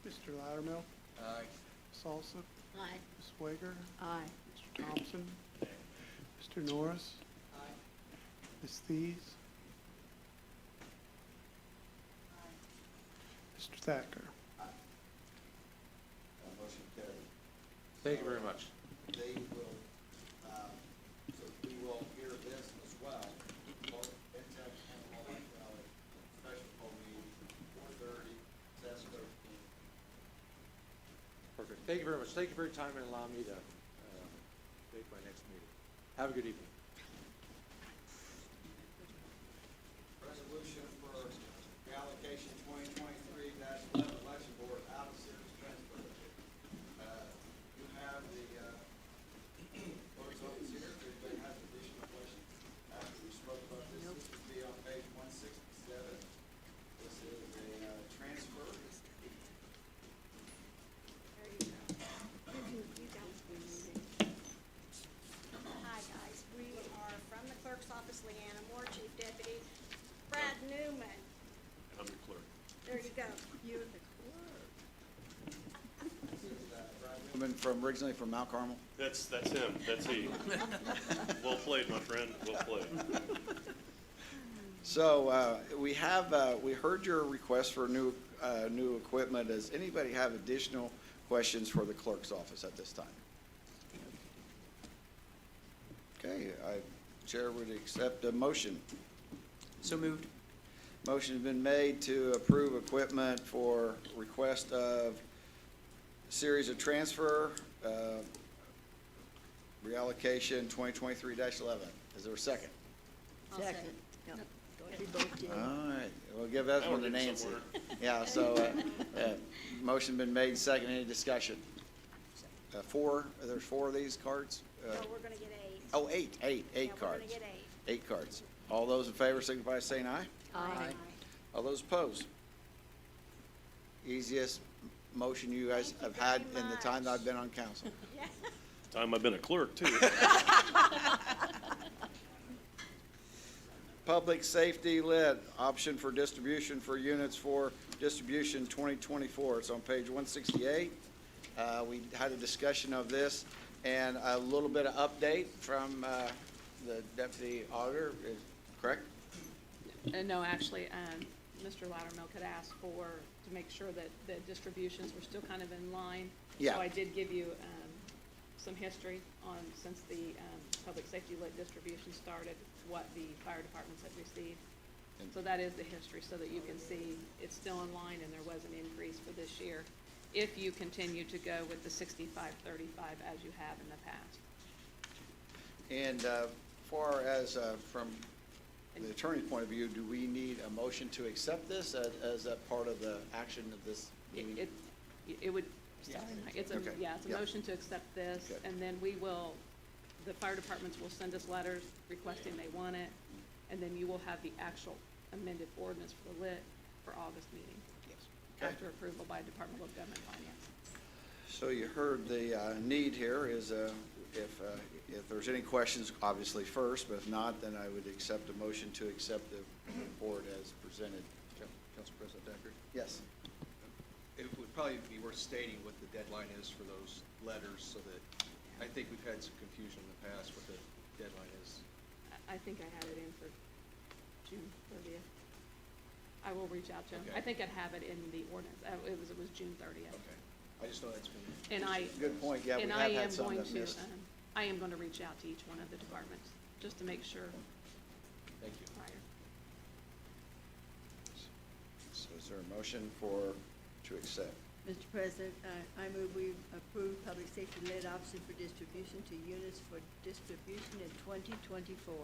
Mr. Loudermilk, Aye. Ms. Olson, Aye. Ms. Wager, Aye. Mr. Thompson, Mr. Norris, Ms. Thies, Mr. Thacker. Motion carried. Thank you very much. They will, so we will hear this as well, both Intech and Mullen Valley, special call meeting, 4:30, test 13. Perfect. Thank you very much. Thank you for your time and allowing me to make my next meeting. Have a good evening. Resolution for reallocation 2023-11 election board out of series transfer. You have the votes office here. If anybody has additional questions after we spoke about this, this would be on page 167. This is a transfer. Hi, guys. We are from the clerk's office, Leanna Moore, Chief Deputy. Brad Newman. I'm the clerk. There you go. You're the Woman from originally from Mount Carmel. That's him. That's he. Well played, my friend. Well played. So we have, we heard your request for new equipment. Does anybody have additional questions for the clerk's office at this time? Okay, Chair would accept a motion. So moved. Motion's been made to approve equipment for request of series of transfer, reallocation 2023-11. Is there a second? second. Yep. We both did. All right, we'll give that one to I'll get Nancy. somewhere. Yeah, so, motion been made, second, any discussion? There's 4 of these cards? So we're gonna get 8. Oh, eight Yeah, we're gonna cards. get 8 cards. All those in favor signify by saying aye. 8. Aye. All those opposed? Easiest motion you guys Thank have you had very in the time that much. I've been on council. Yeah. Time I've been a clerk, too. Public safety lit, option for distribution for units for distribution 2024. It's on page 168. We had a discussion of this and a little bit of update from the deputy auditor, correct? No, actually, Mr. Loudermilk had asked to make sure that the distributions were still kind of in line. Yeah. So I did give you some history on, since the public safety lit distribution started, what the fire departments had received. So that is the history, so that you can see it's still in line and there was an increase for this year, if you continue to go with the 65-35 as you have in the past. And far as from the attorney's point of view, do we need a motion to accept this as a part of the action of this meeting? It would, Yeah. it's Okay. a Yeah. motion to accept this, Okay. and then the fire departments will send us letters requesting they want it, and then you will have the actual amended ordinance for the lit for August meeting, Okay. after approval by Department of Government Finance. So you heard the need here is if there's any questions, obviously first, but if not, then I would accept a motion to accept the report as presented. Council President Decker? Yes. It would probably be worth stating what the deadline is for those letters, so that, I think we've had some confusion in the past what the deadline is. I think I had it in for June 30th. I will reach out to him. Okay. I think I'd have it in the ordinance. It was June 30th. Okay. I just know that's been. And I, Good point, yeah, we and have I had am some going that to, missed. I am gonna reach out to each one of the departments, just to make sure Thank you. prior. So is there a motion to accept? Mr. President, I move we approve public safety lead officer for distribution to units for distribution in 2024.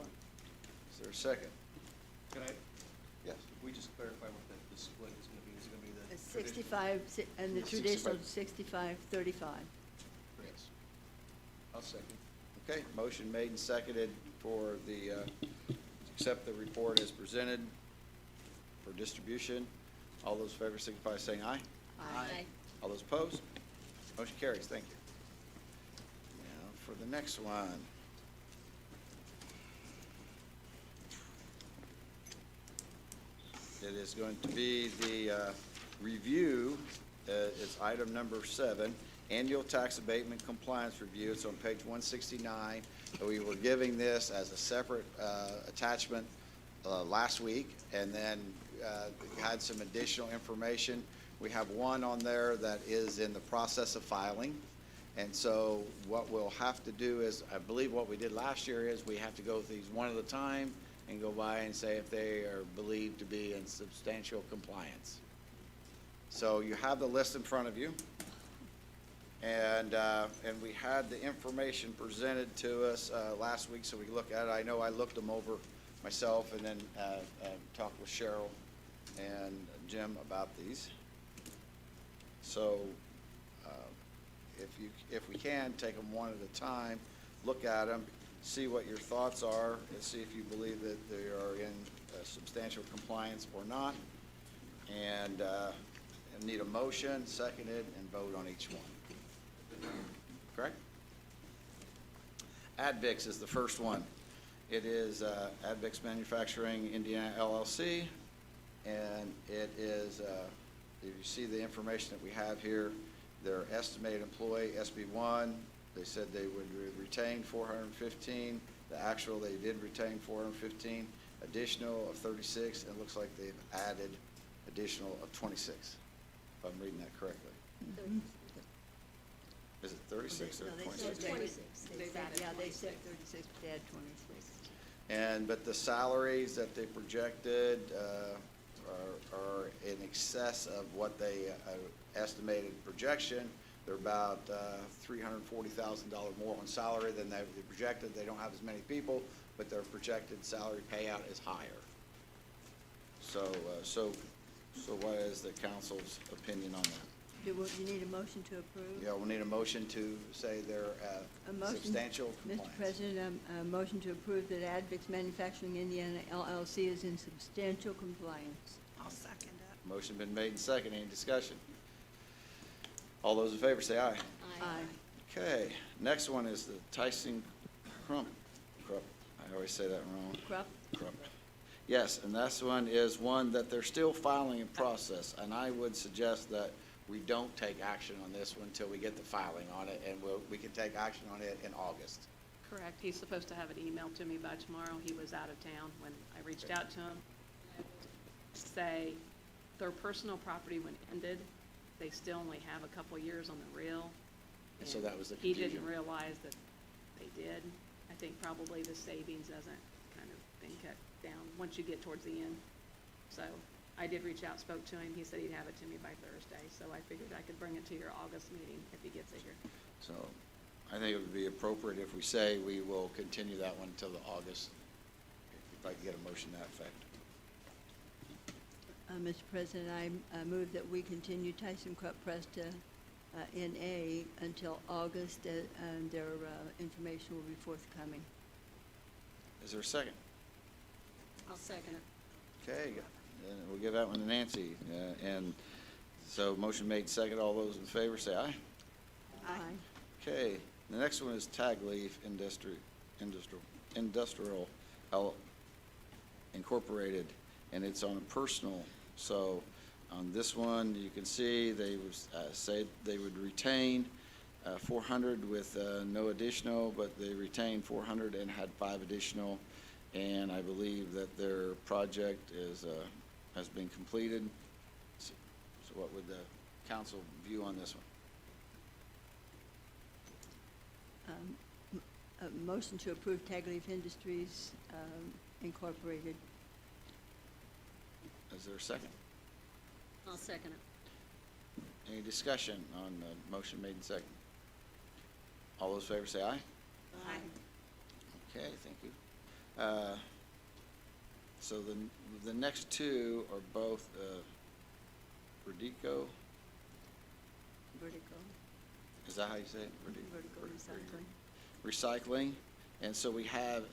Is there a second? Can I, Yes. we just clarify what the split is gonna be? Is it gonna be the? It's traditional- 65, and the 65. traditional 65-35. Yes. I'll second. Okay, motion made and seconded for accept the report as presented for distribution. All those in favor signify by saying aye. Aye. All those opposed? Motion carries. Thank you. Now, for the next one. It is going to be the review, it's item number 7, annual tax abatement compliance review. It's on page 169. We were giving this as a separate attachment last week, and then had some additional information. We have one on there that is in the process of filing. And so what we'll have to do is, I believe what we did last year is we have to go through these one at a time and go by and say if they are believed to be in substantial compliance. So you have the list in front of you. And we had the information presented to us last week, so we look at it. I know I looked them over myself and then talked with Cheryl and Jim about these. So if we can, take them one at a time, look at them, see what your thoughts are, and see if you believe that they are in substantial compliance or not. And need a motion, seconded, and vote on each one. Correct? Advix is the first one. It is Advix Manufacturing Indiana LLC, and it is, if you see the information that we have here, their estimated employee, SB1, they said they would retain 415. The actual, they did retain 415, additional of 36, and it looks like they've added additional of 26, if I'm reading that correctly. Is it 36 or No, they 26? said 26. They They've said, added yeah, they said 26. 36, but they had 26. But the salaries that they projected are in excess of what they estimated projection. They're about $340,000 more on salary than they projected. They don't have as many people, but their projected salary payout is higher. So what is the council's opinion on that? Do you need a motion to approve? Yeah, we'll need a motion to say they're A motion, substantial compliance. Mr. President, a motion to approve that Advix Manufacturing Indiana LLC is in substantial compliance. I'll second it. Motion been made and seconded. Any discussion? All those in favor say aye. Aye. Okay, next one is the Tyson Crump. I always say that wrong. Krupp? Crump. Yes, and this one is one that they're still filing in process, and I would suggest that we don't take action on this one until we get the filing on it, and we can take action on it in August. Correct. He's supposed to have it emailed to me by tomorrow. He was out of town when I reached out to him. Say their personal property when ended, they still only have a couple years on the real. And so that was the He confusion. didn't realize that they did. I think probably the savings hasn't kind of been cut down once you get towards the end. So I did reach out, spoke to him. He said he'd have it to me by Thursday, so I figured I could bring it to your August meeting if he gets it here. So I think it would be appropriate if we say we will continue that one until the August, if I can get a motion to that effect. Mr. President, I move that we continue Tyson Krupp Press to NA until August, and their information will be forthcoming. Is there a second? I'll second it. Okay, and we'll give that one to Nancy. And so motion made second. All those in favor say aye. Aye. Okay, the next one is Tag Leaf Industrial Incorporated, and it's on a personal. So on this one, you can see they said they would retain 400 with no additional, but they retained 400 and had 5 additional. And I believe that their project has been completed. So what would the council view on this one? A motion to approve Tag Leaf Industries Incorporated. Is there a second? I'll second it. Any discussion on the motion made and second? All those in favor say aye. Aye. Okay, thank you. So the next two are both Vertigo, Vertigo. is that how you say it? Vertigo Recycling. Recycling, and so we have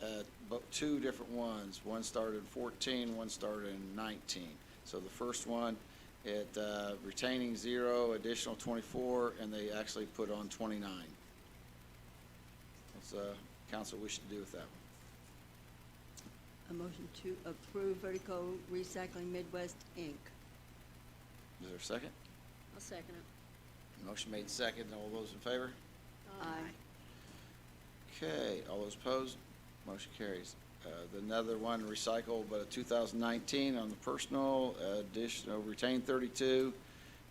two different ones. One started in 14, one started in 19. So the first one, retaining 0, additional 24, and they actually put on 29. What's council wish to do with that one? A motion to approve Vertigo Recycling Midwest, Inc. Is there a second? I'll second it. Motion made second. All those in favor? Aye. Okay, all those opposed? Motion carries. Another one, recycle, but a 2019 on the personal, additional, retained 32,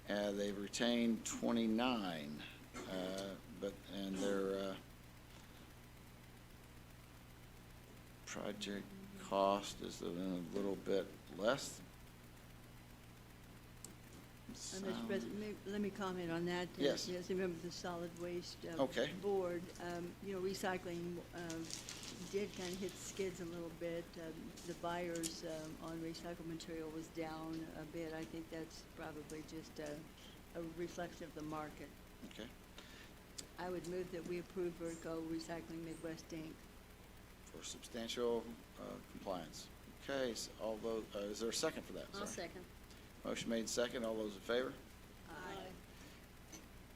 they've retained 29, and their project cost is a little bit less. Mr. President, let me comment on that. Yes. As a member of the Solid Waste Okay. Board, recycling did kind of hit the skids a little bit. The buyers on recycled material was down a bit. I think that's probably just a reflection of the market. Okay, I would move that we approve Vertigo Recycling Midwest, Inc. for substantial compliance. Okay, so all those, is there a second for that? I'll Sorry. second. Motion made second. All those in favor? Aye.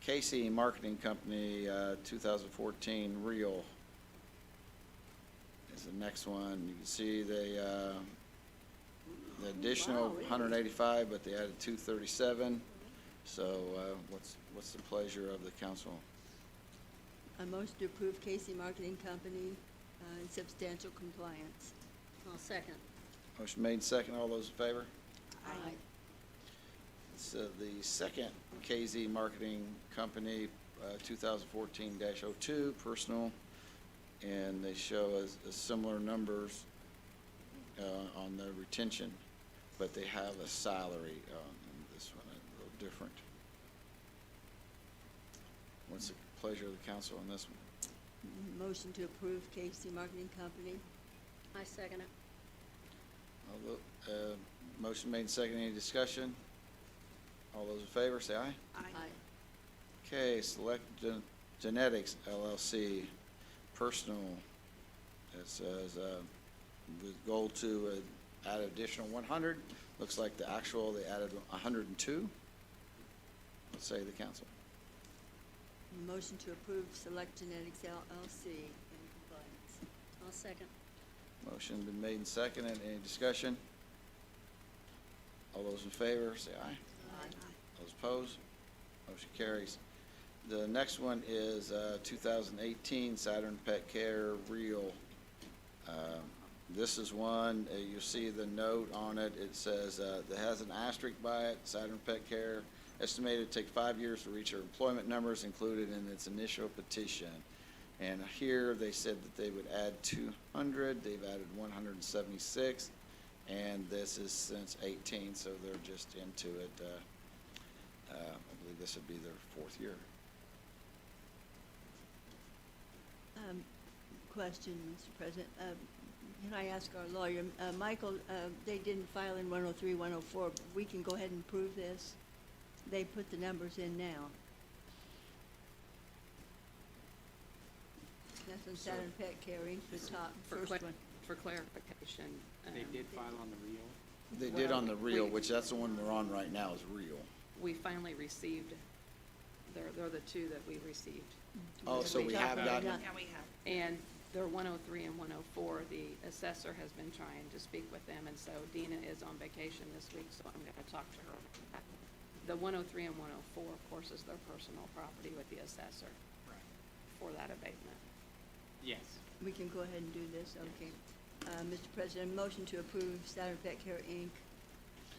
Casey Marketing Company, 2014 Real is the next one. You can see the additional Wow, really? 185, but they added 237. So what's the pleasure of the council? A motion to approve Casey Marketing Company in substantial compliance. I'll second. Motion made second. All those in favor? Aye. So the second KZ Marketing Company, 2014-02, personal, and they show as similar numbers on the retention, but they have a salary on this one, a little different. What's the pleasure of the council on this one? Motion to approve Casey Marketing Company. I second it. Motion made second. Any discussion? All those in favor, say aye. Aye. Okay, Select Genetics LLC, personal. It says, with goal to add additional 100. Looks like the actual, they added 102. Let's say the council. Motion to approve Select Genetics LLC in compliance. I'll second. Motion been made and seconded. Any discussion? All those in favor, say aye. Aye. Those opposed? Motion carries. The next one is 2018 Saturn Pet Care Real. This is one, you'll see the note on it. It says, it has an asterisk by it, Saturn Pet Care, estimated to take 5 years to reach their employment numbers included in its initial petition. And here they said that they would add 200, they've added 176, and this is since 18, so they're just into it. I believe this would be their 4th year. Question, Mr. President. Can I ask our lawyer, Michael, they didn't file in 103, 104. We can go ahead and prove this? They put the numbers in now. That's on Saturn Pet Care, Inc., the top, first one. For clarification. They did file on the real. They did on the real, we- which that's the one we're on right now is real. We finally received, they're the two that we received. Oh, so we have gotten, Yeah, we have. And they're 103 and 104. The assessor has been trying to speak with them, and so Dina is on vacation this week, so I'm going to talk to her. The 103 and 104, of course, is their personal property with the assessor for that abatement. Yes. We can go ahead and do this, okay. Mr. President, motion to approve Saturn Pet Care, Inc.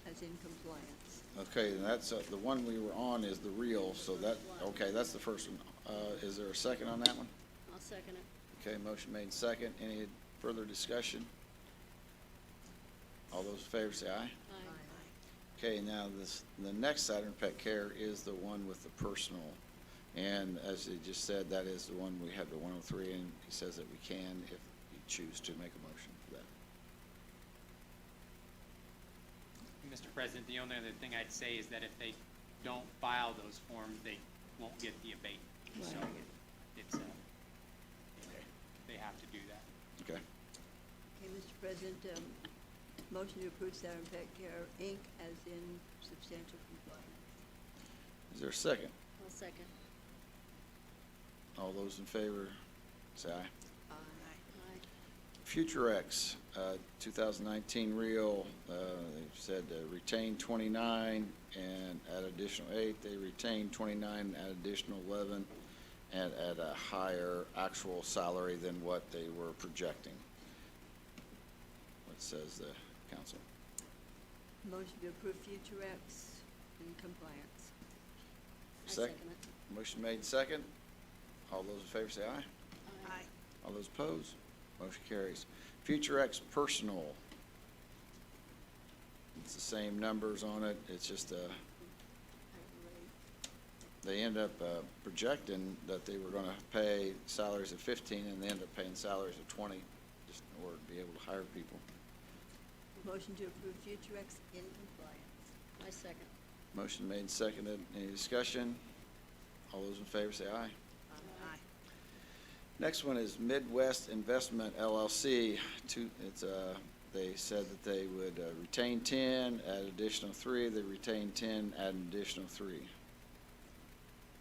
as in compliance. okay, and that's, the one we were on is the real, so that, okay, that's the first one. Is there a second on that one? I'll second it. Okay, motion made second. Any further discussion? All those in favor say aye. Okay, now the next item, pet care, is the one with the personal. And as he just said, that is the one we have the 103, and he says that we can if you choose to make a motion for that. Mr. President, the only other thing I'd say is that if they don't file those forms, they won't get the abatement. So it's, they have to do that. Okay, Okay, Mr. President, motion to approve Southern Pet Care, Inc. as in substantial compliance. is there a second? I'll second. All those in favor, say aye. Aye. Future X, 2019 real, they said retain 29 and add additional 8. They retained 29, add additional 11, and at a higher actual salary than what they were projecting. What says the council? Motion to approve Future X in compliance. I Second. second it. Motion made second. All those in favor say aye. Aye. All those opposed? Motion carries. Future X personal. It's the same numbers on it. It's just, they end up projecting that they were gonna pay salaries of 15 and they end up paying salaries of 20 just in order to be able to hire people. Motion to approve Future X in compliance. I second. Motion made and seconded. Any discussion? All those in favor say aye. Aye. Next one is Midwest Investment LLC. They said that they would retain 10, add additional 3. They retained 10, add an additional 3.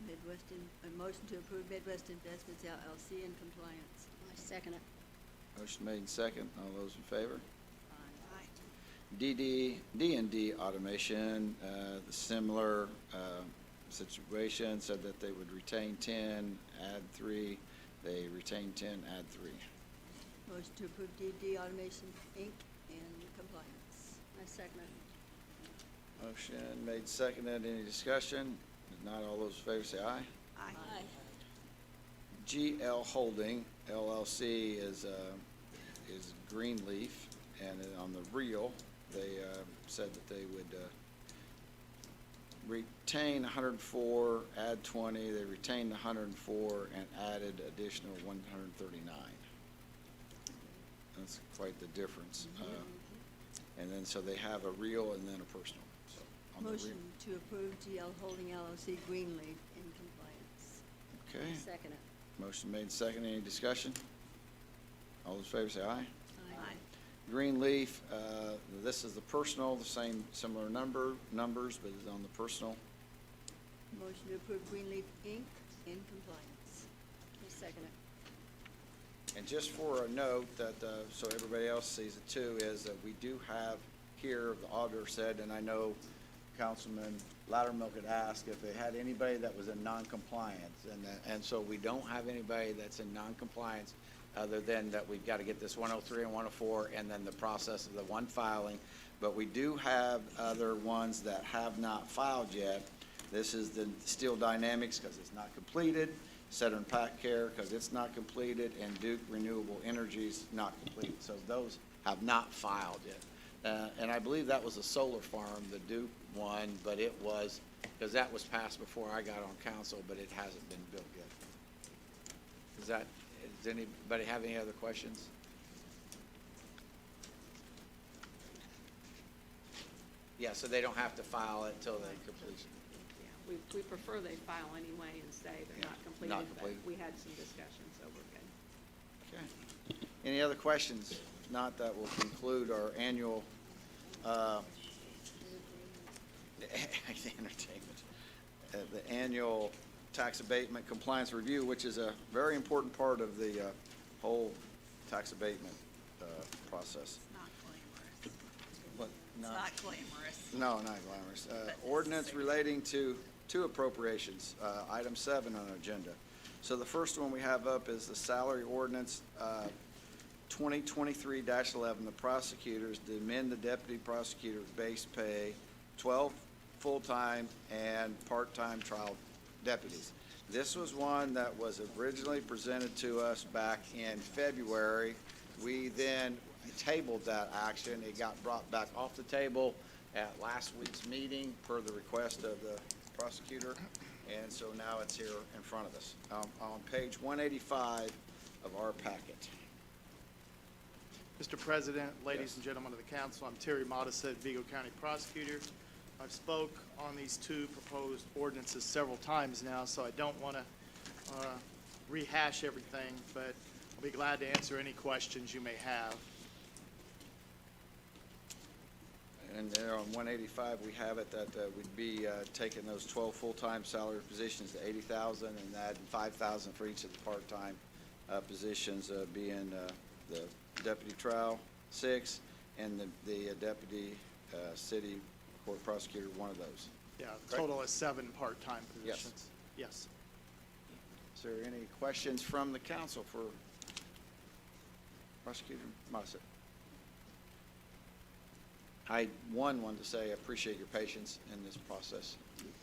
A motion to approve Midwest Investments LLC in compliance. I second it. Motion made and second. All those in favor? Aye. D&D Automation, the similar situation, said that they would retain 10, add 3. They retained 10, add 3. Motion to approve DD Automation, Inc. in compliance. I second it. Motion made, seconded. Any discussion? If not, all those in favor say aye. Aye. GL Holding LLC is Greenleaf, and on the real, they said that they would retain 104, add 20. They retained 104 and added additional 139. That's quite the difference. And then, so they have a real and then a personal. So on the real. Motion to approve GL Holding LLC Greenleaf in compliance. Okay, Second it. motion made, second. Any discussion? All those in favor say aye. Aye. Greenleaf, this is the personal, the same, similar numbers, but it's on the personal. Motion to approve Greenleaf, Inc. in compliance. I second it. And just for a note that, so everybody else sees it too, is that we do have here, the auditor said, and I know Councilman Loudermilk had asked if they had anybody that was in non-compliance, and so we don't have anybody that's in non-compliance, other than that we've got to get this 103 and 104, and then the process of the one filing. But we do have other ones that have not filed yet. This is the Steel Dynamics, because it's not completed, Southern Pack Care, because it's not completed, and Duke Renewable Energy's not completed. So those have not filed yet. And I believe that was a solar farm, the Duke one, but it was, because that was passed before I got on council, but it hasn't been built yet. Does anybody have any other questions? Yeah, so they don't have to file it till the completion. Yeah, we prefer they file anyway and say they're Yeah, not completed, not but completed. we had some discussion, so we're good. Okay. Any other questions? If not, that will conclude our annual entertainment, the annual tax abatement compliance review, which is a very important part of the whole tax abatement process. Not glamorous. What? It's not glamorous. No, not glamorous. Ordinance relating to two appropriations, item 7 on our agenda. So the first one we have up is the salary ordinance 2023-11, the prosecutors, to amend the deputy prosecutor's base pay, 12 full-time and part-time trial deputies. This was one that was originally presented to us back in February. We then tabled that action. It got brought back off the table at last week's meeting per the request of the prosecutor, and so now it's here in front of us. On page 185 of our packet. Mr. President, ladies Yes. and gentlemen of the council, I'm Terry Modisett, Vigo County Prosecutor. I've spoke on these two proposed ordinances several times now, so I don't want to rehash everything, but I'll be glad to answer any questions you may have. And there on 185, we have it that we'd be taking those 12 full-time salary positions to 80,000 and adding 5,000 for each of the part-time positions, being the deputy trial 6 and the deputy city court prosecutor, one of those. Yeah, a total of 7 part-time Yes. positions. Yes. Is there any questions from the council for Prosecutor Mossett? I, wanted to say I appreciate your patience in this process.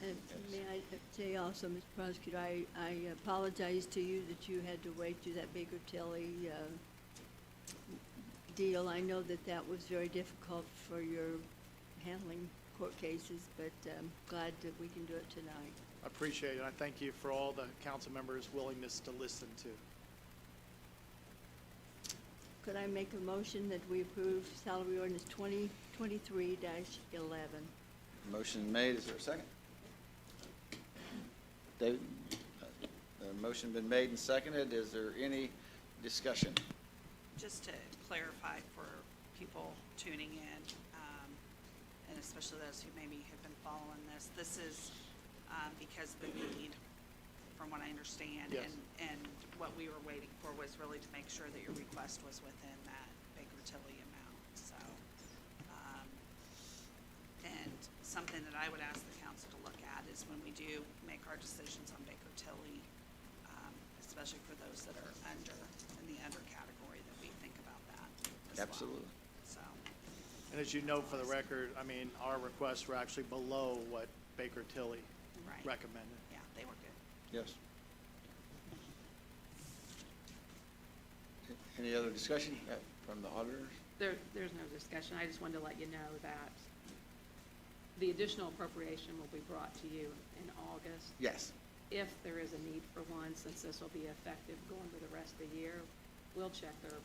And may I say also, Mr. Prosecutor, I apologize to you that you had to wait through that Baker Tilly deal. I know that that was very difficult for your handling court cases, but glad that we can do it tonight. I appreciate it. I thank you for all the council members' willingness to listen to. Could I make a motion that we approve salary ordinance 2023-11? Motion made, is there a second? David, motion been made and seconded, is there any discussion? Just to clarify for people tuning in, and especially those who maybe have been following this, this is because of the need, from what I understand. Yes. And what we were waiting for was really to make sure that your request was within that Baker Tilly amount, so. And something that I would ask the council to look at is when we do make our decisions on Baker Tilly, especially for those that are in the under category, that we think about that as well. Absolutely. So, And as you know, for the record, I mean, our requests were actually below what Baker Tilly right, recommended. yeah, they were good. Yes. Any other discussion from the auditors? There's no discussion. I just wanted to let you know that the additional appropriation will be brought to you in August. Yes. If there is a need for one, since this will be effective going for the rest of the year, we'll check their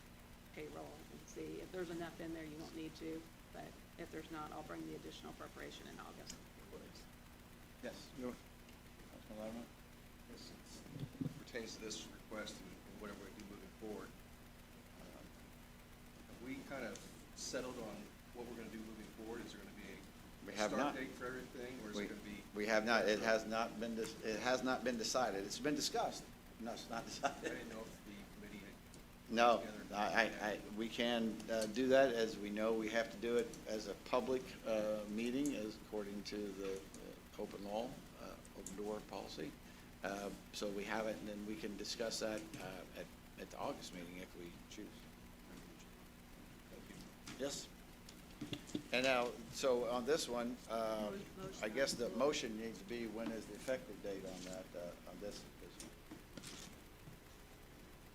payroll and see. If there's enough in there, you won't need to, but if there's not, I'll bring the additional appropriation in August. Yes. Councilman Lattimore? As it pertains to this request and whatever we do moving forward, have we kind of settled on what we're gonna do moving forward? Is there gonna be We a have not. start date for everything, or is it gonna be? We have not, it has not been, it has not been decided. It's been discussed. No, it's not I decided. didn't know if the committee had. No, together. we can do that, as we know, we have to do it as a public meeting, as according to the open law, open door policy. So we have it, and then we can discuss that at the August meeting if we choose. Yes? And now, so on this one, I guess the motion needs to be, when is the effective date on that, on this?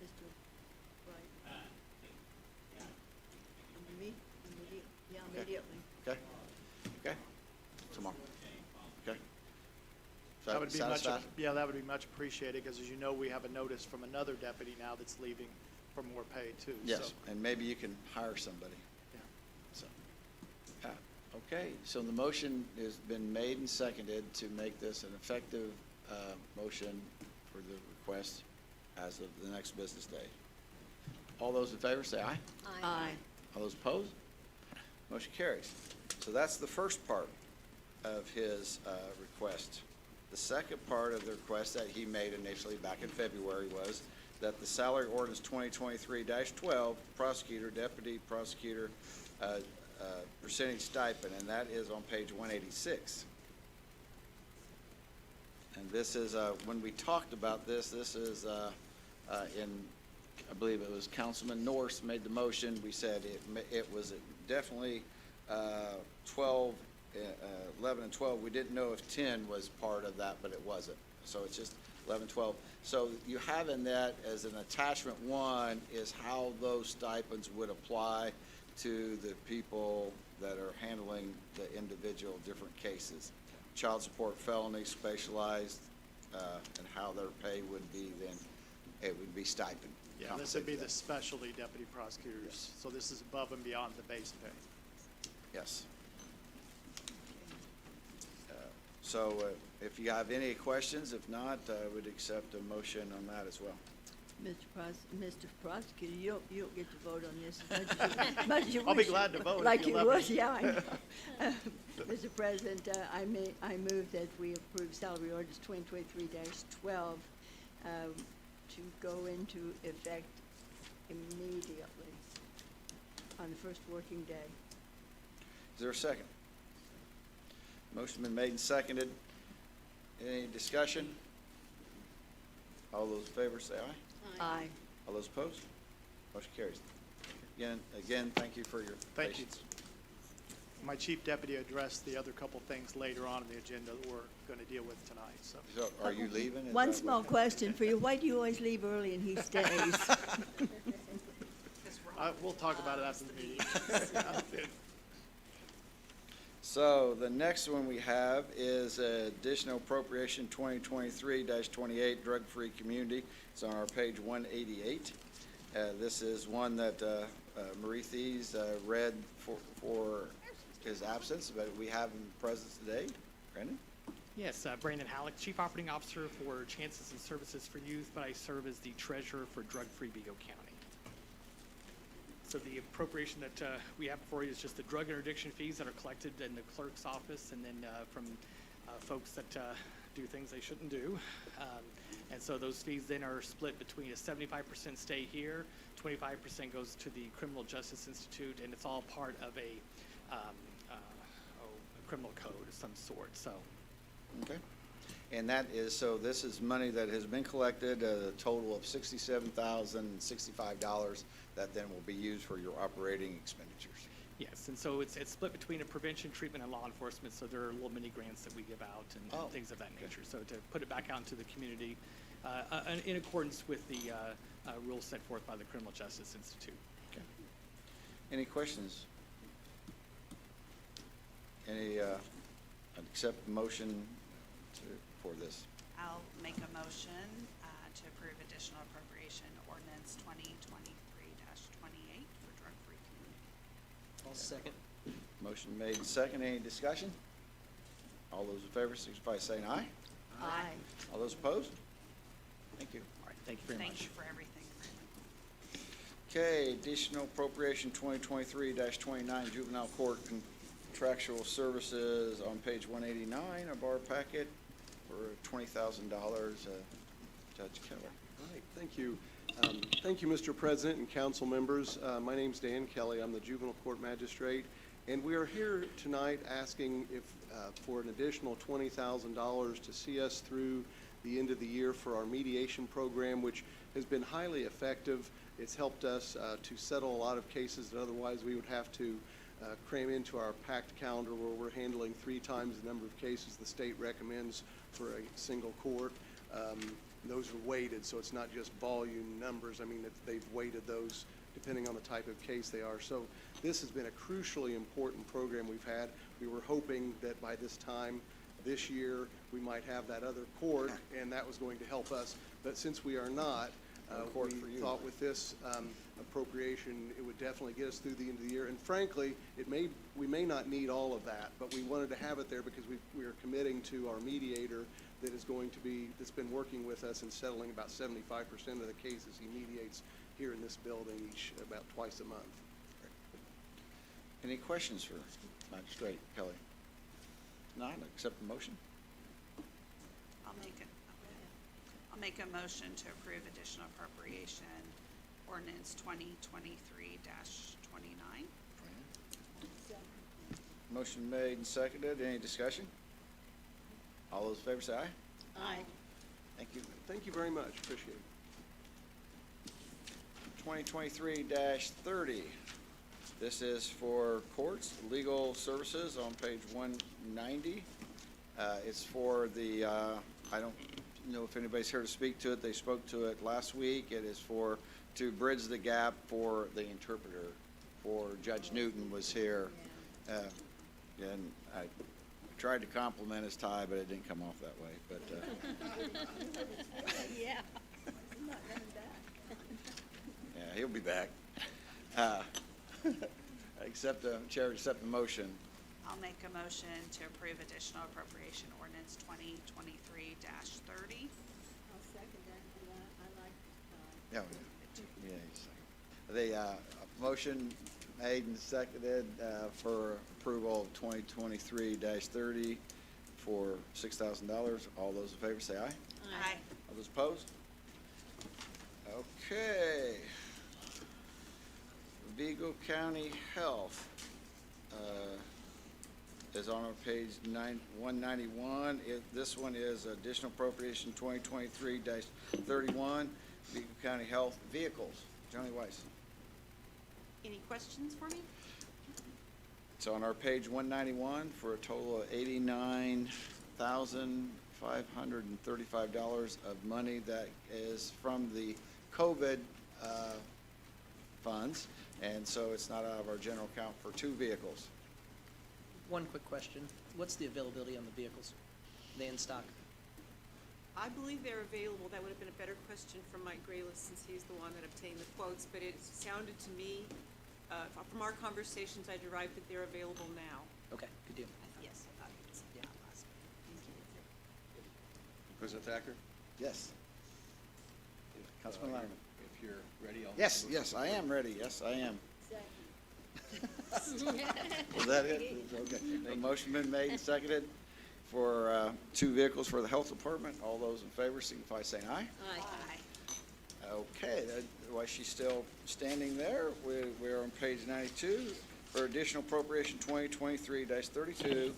Mr. Wright? Yeah, immediately. Okay? Okay? Tomorrow? Okay? So That would be much, satisfied? yeah, that would be much appreciated, because as you know, we have a notice from another deputy now that's leaving for more pay too. Yes, So, and maybe you can hire somebody. yeah. So, okay, so the motion has been made and seconded to make this an effective motion for the request as of the next business day. All those in favor say aye. Aye. All those opposed? Motion carries. So that's the first part of his request. The second part of the request that he made initially back in February was that the salary ordinance 2023-12, prosecutor, deputy prosecutor, percentage stipend, and that is on page 186. And this is, when we talked about this is I believe it was Councilman Norris made the motion. We said it was definitely 11 and 12. We didn't know if 10 was part of that, but it wasn't. So it's just 11, 12. So you have in that as an attachment one is how those stipends would apply to the people that are handling the individual different cases. Child support, felony, specialized, and how their pay would be then, it would be stipend. Yeah, this would be the specialty deputy prosecutors. So this is above and beyond the base pay. Yes. So if you have any questions, if not, I would accept a motion on that as well. Mr. Prosecutor, you don't get to vote on this as much as you wish. I'll be glad to vote if Like you you let would, me. yeah, I know. Mr. President, I move that we approve salary orders 2023-12 to go into effect immediately on the first working day. Is there a second? Motion been made and seconded. Any discussion? All those in favor say aye. Aye. All those opposed? Motion carries. Again, thank you for your Thank you. patience. My chief deputy addressed the other couple things later on in the agenda that we're going to deal with tonight, so. So are you leaving? Is One that small what- question for you. Why do you always leave early and he stays? We'll talk about it after the meeting. So the next one we have is additional appropriation 2023-28 drug-free community. It's on our page 188. This is one that Marie Thies read for his absence, but we have him present today. Brandon? Yes, Brandon Halleck, Chief Operating Officer for Chances and Services for Youth, but I serve as the Treasurer for Drug-Free Vigo County. So the appropriation that we have before you is just the drug interdiction fees that are collected in the clerk's office and then from folks that do things they shouldn't do. And so those fees then are split between a 75% stay here, 25% goes to the Criminal Justice Institute, and it's all part of a criminal code of some sort, so. Okay. And that is, so this is money that has been collected, a total of $67,065 that then will be used for your operating expenditures. Yes, and so it's split between a prevention, treatment, and law enforcement, so there are little mini grants that we give out and things of that nature. So to put it back out into the community in accordance with the rules set forth by the Criminal Justice Institute. Okay. Any questions? Any, accept the motion for this? I'll make a motion to approve additional appropriation ordinance 2023-28 for drug-free community. I'll second. Motion made and second. Any discussion? All those in favor, signify by saying aye. Aye. All those opposed? Thank you. All right, thank you very much. Thank you for everything, Brandon. Okay, additional appropriation 2023-29 juvenile court contractual services on page 189 of our packet for $20,000. Judge Keller. All right, thank you. Thank you, Mr. President and council members. My name's Dan Kelly. I'm the juvenile court magistrate, and we are here tonight asking if for an additional $20,000 to see us through the end of the year for our mediation program, which has been highly effective. It's helped us to settle a lot of cases that otherwise we would have to cram into our packed calendar, where we're handling 3 times the number of cases the state recommends for a single court. Those are weighted, so it's not just volume numbers. I mean, they've weighted those depending on the type of case they are. So this has been a crucially important program we've had. We were hoping that by this time this year we might have that other court, and that was going to help us. But since we are not, we thought with this appropriation, it would definitely get us through the end of the year. And frankly, we may not need all of that, but we wanted to have it there because we are committing to our mediator that's been working with us and settling about 75% of the cases he mediates here in this building about twice a month. Any questions for Magistrate Kelly? Not, accept the motion. I'll make a motion to approve additional appropriation ordinance 2023-29. Motion made and seconded. Any discussion? All those in favor say aye. Aye. Thank you. Thank you very much. Appreciate it. 2023-30. This is for courts, legal services on page 190. It's for the, know if anybody's here to speak to it. They spoke to it last week. It is to bridge the gap for the interpreter, for Judge Newton was here. And I tried to compliment his tie, but it didn't come off that way, but, Yeah. I'm not running back. yeah, he'll be back. Chair, accept the motion. I'll make a motion to approve additional appropriation ordinance 2023-30. I'll second that, and I like, Yeah, the motion made and seconded for approval of 2023-30 for $6,000. All those in favor say aye. Aye. All those opposed? Okay. Vigo County Health is on our page 191. This one is additional appropriation 2023-31, Vigo County Health Vehicles. Johnny Weiss. Any questions for me? It's on our page 191 for a total of $89,535 of money that is from the COVID funds, and so it's not out of our general account for 2 vehicles. One quick question. What's the availability on the vehicles? Are they in stock? I believe they're available. That would have been a better question from Mike Graylis, since he's the one that obtained the quotes, but it sounded to me, from our conversations, I derived that they're available now. Okay, good deal. Yes. Yeah. President Thacker? Yes. Councilman Lerman. If you're ready, I'll. Yes, I am ready. Yes, I am. Is that it? Okay. A motion been made and seconded for 2 vehicles for the health department. All those in favor signify by saying aye. Aye. Okay, while she's still standing there, we're on page 92 for additional appropriation 2023-32,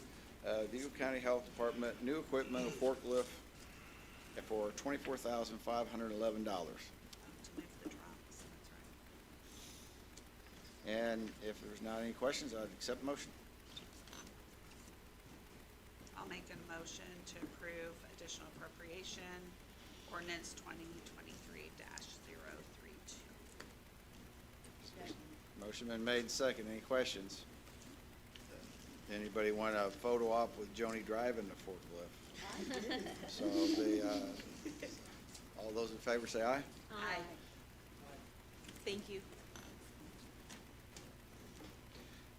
Vigo County Health Department, new equipment, a forklift for $24,511. And if there's not any questions, I'd accept the motion. I'll make a motion to approve additional appropriation ordinance 2023-032. Motion been made and seconded. Any questions? Anybody want a photo op with Joni driving the forklift? So all those in favor say aye. Aye. Thank you.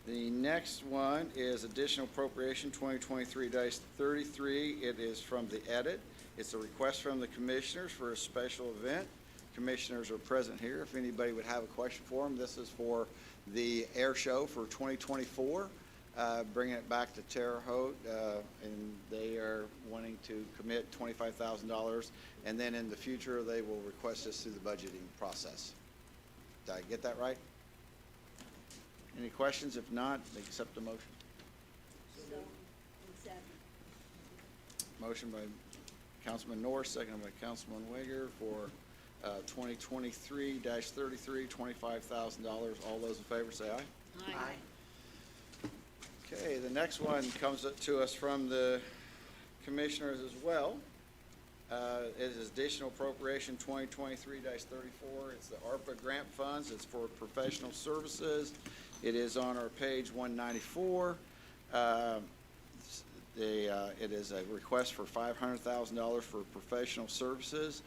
The next one is additional appropriation 2023-33. It is from the edit. It's a request from the commissioners for a special event. Commissioners are present here. If anybody would have a question for them, this is for the air show for 2024. Bringing it back to Terre Haute, and they are wanting to commit $25,000, and then in the future, they will request this through the budgeting process. Did I get that right? Any questions? If not, accept the motion. So, and second. Motion by Councilman Norris, seconded by Councilman Wager for 2023-33, $25,000. All those in favor say aye. Aye. Okay, the next one comes to us from the commissioners as well. It is additional appropriation 2023-34. It's the ARPA grant funds. It's for professional services. It is on our page 194. It is a request for $500,000 for professional services.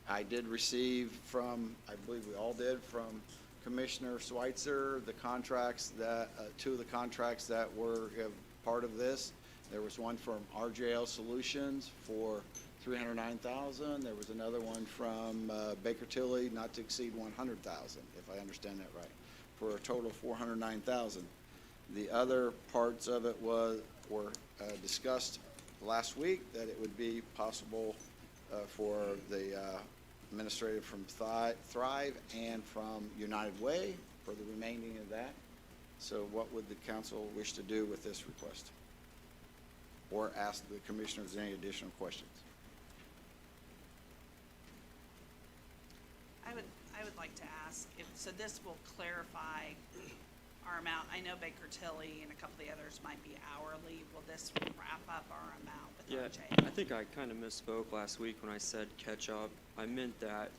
I did receive from, I believe we all did, from Commissioner Schweitzer, the contracts that, 2 of the contracts that were part of this. There was one from RJL Solutions for $309,000. There was another one from Baker Tilly, not to exceed $100,000, if I understand that right, for a total of $409,000. The other parts of it were discussed last week, that it would be possible for the administrative from Thrive and from United Way for the remaining of that. So what would the council wish to do with this request? Or ask the commissioners any additional questions? I would like to ask, so this will clarify our amount? I know Baker Tilly and a couple of the others might be hourly. Will this wrap up our amount with Yeah, our jail? I think I kind of misspoke last week when I said catch up. I meant that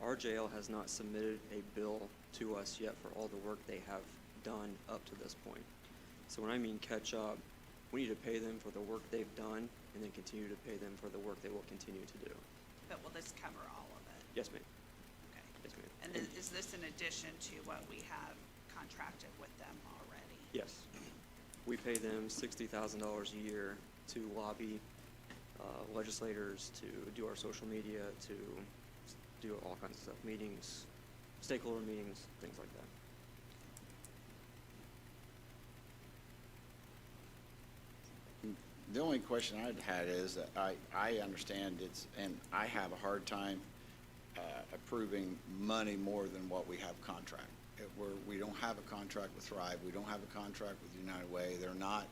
our jail has not submitted a bill to us yet for all the work they have done up to this point. So when I mean catch up, we need to pay them for the work they've done and then continue to pay them for the work they will continue to do. But will this cover all of it? Yes, ma'am. Okay. Yes, ma'am. And then is this in addition to what we have contracted with them already? Yes. We pay them $60,000 a year to lobby legislators, to do our social media, to do all kinds of stuff, meetings, stakeholder meetings, things like that. The only question I'd had is that I understand it's, and I have a hard time approving money more than what we have contract. We don't have a contract with Thrive, we don't have a contract with United Way, they're not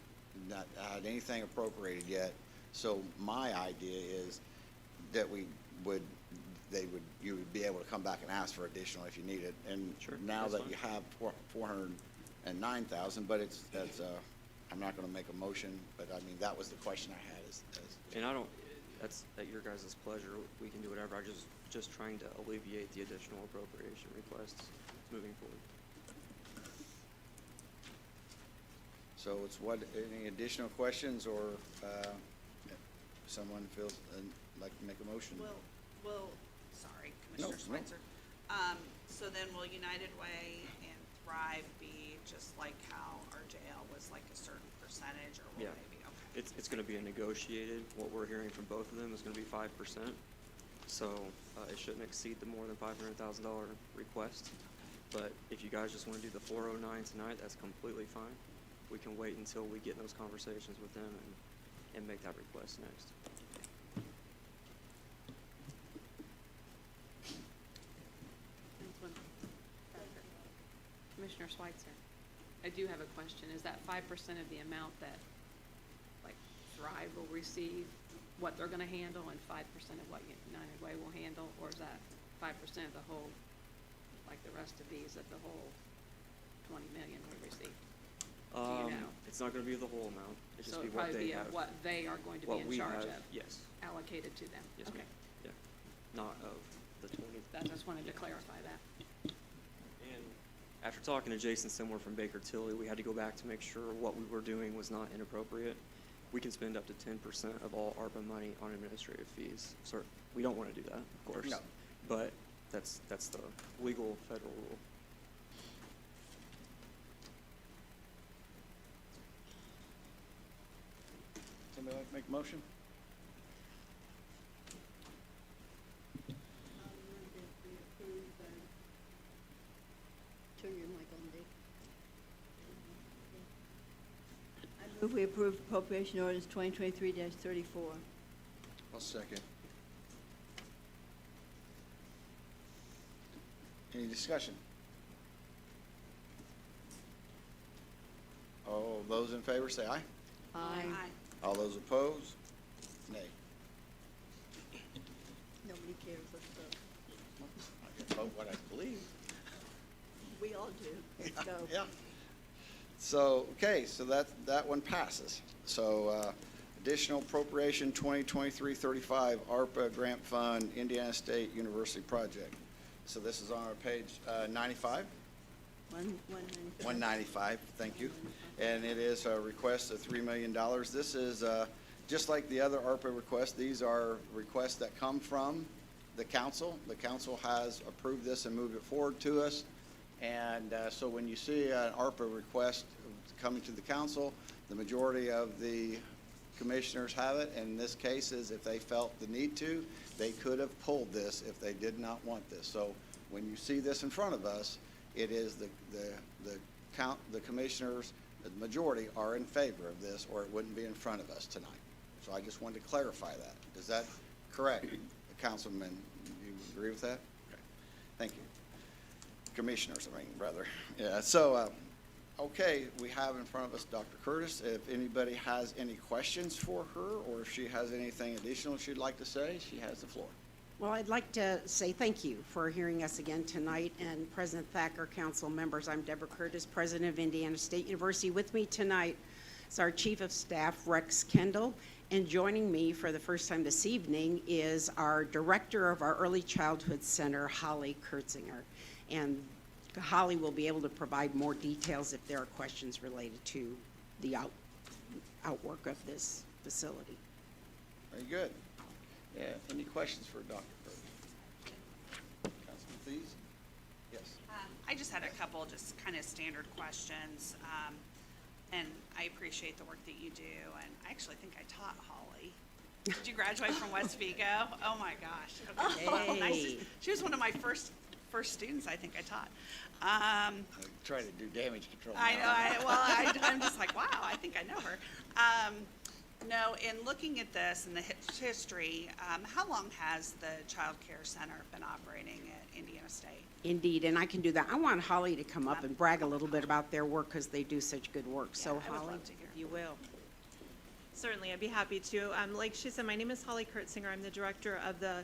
had anything appropriated yet. So my idea is that you would be able to come back and ask for additional if you need it. And Sure, now that's that fine. you have 409,000, but that's I'm not gonna make a motion, but I mean, that was the question I had is. And I don't, that's at your guys' pleasure, we can do whatever, I just trying to alleviate the additional appropriation requests moving forward. So it's any additional questions, or someone feels like to make a motion? Sorry, No, Commissioner no. Switzer. So then will United Way and Thrive be just like how our jail was like a certain percentage, or will Yeah. they be? Okay. It's gonna be a negotiated, what we're hearing from both of them is gonna be 5%. So, it shouldn't exceed the more than $500,000 request. But if you guys just wanna do the 409 tonight, that's completely fine. We can wait until we get in those conversations with them and make that request next. Commissioner Schweitzer, I do have a question. Is that 5% of the amount that, like, Thrive will receive, what they're gonna handle, and 5% of what United Way will handle? Or is that 5% of the whole, like the rest of these, that the whole 20 million will receive? Do you know? It's not gonna be the whole amount, it's So just be it'll what probably they be have. what they are going to be what in we charge have, of, yes, allocated to them? yes, Okay. ma'am, yeah, not of the 20. I just wanted to clarify that. And after talking to Jason Simler from Baker Tilly, we had to go back to make sure what we were doing was not inappropriate. We can spend up to 10% of all ARPA money on administrative fees. So we don't want to do that, of course. No. But that's the legal federal rule. Somebody like to make a motion? Turn your mic on, Dick. I move we approve appropriation ordinance 2023-34. I'll second. Any discussion? All those in favor say aye. Aye. All those opposed, nay. Nobody cares, let's vote. I can vote what I believe. We all do. Let's go. Yeah. So, okay, so that one passes. So, additional appropriation 2023-35 ARPA Grant Fund, Indiana State University Project. So this is on our page 95? 195. 195, thank you. And it is a request of $3 million. This is, just like the other ARPA requests, these are requests that come from the council. The council has approved this and moved it forward to us. And so when you see an ARPA request coming to the council, the majority of the commissioners have it. And in this case is if they felt the need to, they could have pulled this if they did not want this. So when you see this in front of us, it is the commissioners, the majority are in favor of this, or it wouldn't be in front of us tonight. So I just wanted to clarify that. Is that correct, Councilman? You agree with that? Okay. Thank you. Commissioners, I mean, brother. Yeah, so, okay, we have in front of us Dr. Curtis. If anybody has any questions for her, or if she has anything additional she'd like to say, she has the floor. Well, I'd like to say thank you for hearing us again tonight, and President Thacker, council members. I'm Deborah Curtis, president of Indiana State University. With me tonight is our Chief of Staff, Rex Kendall, and joining me for the first time this evening is our Director of our Early Childhood Center, Holly Kurtzinger. And Holly will be able to provide more details if there are questions related to the outwork of this facility. Very good. Yeah, any questions for Dr. Curtis? Councilman Thies? Yes. I just had a couple just kind of standard questions, and I appreciate the work that you do, and I actually think I taught Holly. Did you graduate from West Vigo? Oh my gosh. Okay. Well, nice. She was one of my first students I think I taught. I try to do damage control. I know. I'm just like, wow, I think I know her. No, in looking at this and the history, how long has the Child Care Center been operating at Indiana State? Indeed, and I can do that. I want Holly to come up and brag a little bit about their work because they do such good work. Yeah, So I would Holly, love to hear. if you will. Certainly, I'd be happy to. Like she said, my name is Holly Kurtzinger. I'm the director of the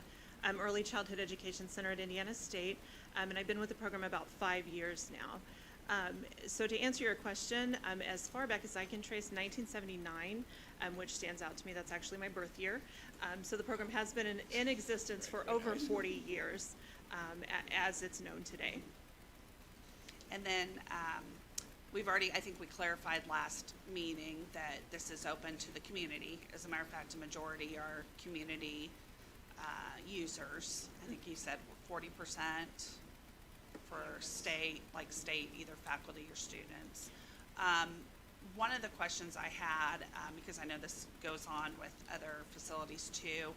Early Childhood Education Center at Indiana State, and I've been with the program about 5 years now. So to answer your question, as far back as I can trace, 1979, which stands out to me, that's actually my birth year. So the program has been in existence for over 40 years, as it's known today. And then we've already, I think we clarified last meeting that this is open to the community. As a matter of fact, a majority are community users. I think you said 40% for state, either faculty or students. One of the questions I had, because I know this goes on with other facilities too,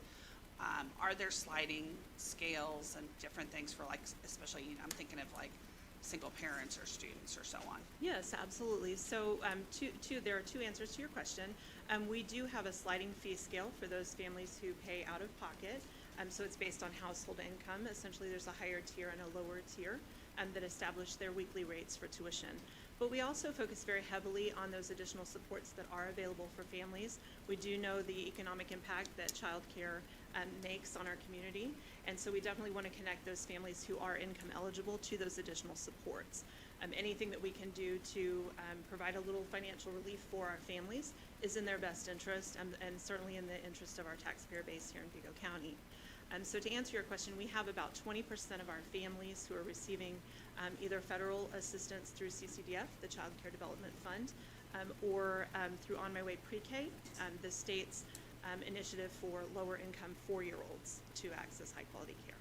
are there sliding scales and different things for especially, I'm thinking of single parents or students or so on? Yes, absolutely. So there are two answers to your question. We do have a sliding fee scale for those families who pay out of pocket. So it's based on household income. Essentially, there's a higher tier and a lower tier that establish their weekly rates for tuition. But we also focus very heavily on those additional supports that are available for families. We do know the economic impact that child care makes on our community, and so we definitely want to connect those families who are income eligible to those additional supports. Anything that we can do to provide a little financial relief for our families is in their best interest, and certainly in the interest of our taxpayer base here in Vigo County. So to answer your question, we have about 20% of our families who are receiving either federal assistance through CCDF, the Child Care Development Fund, or through On My Way Pre-K, the state's initiative for lower income 4-year-olds to access high quality care.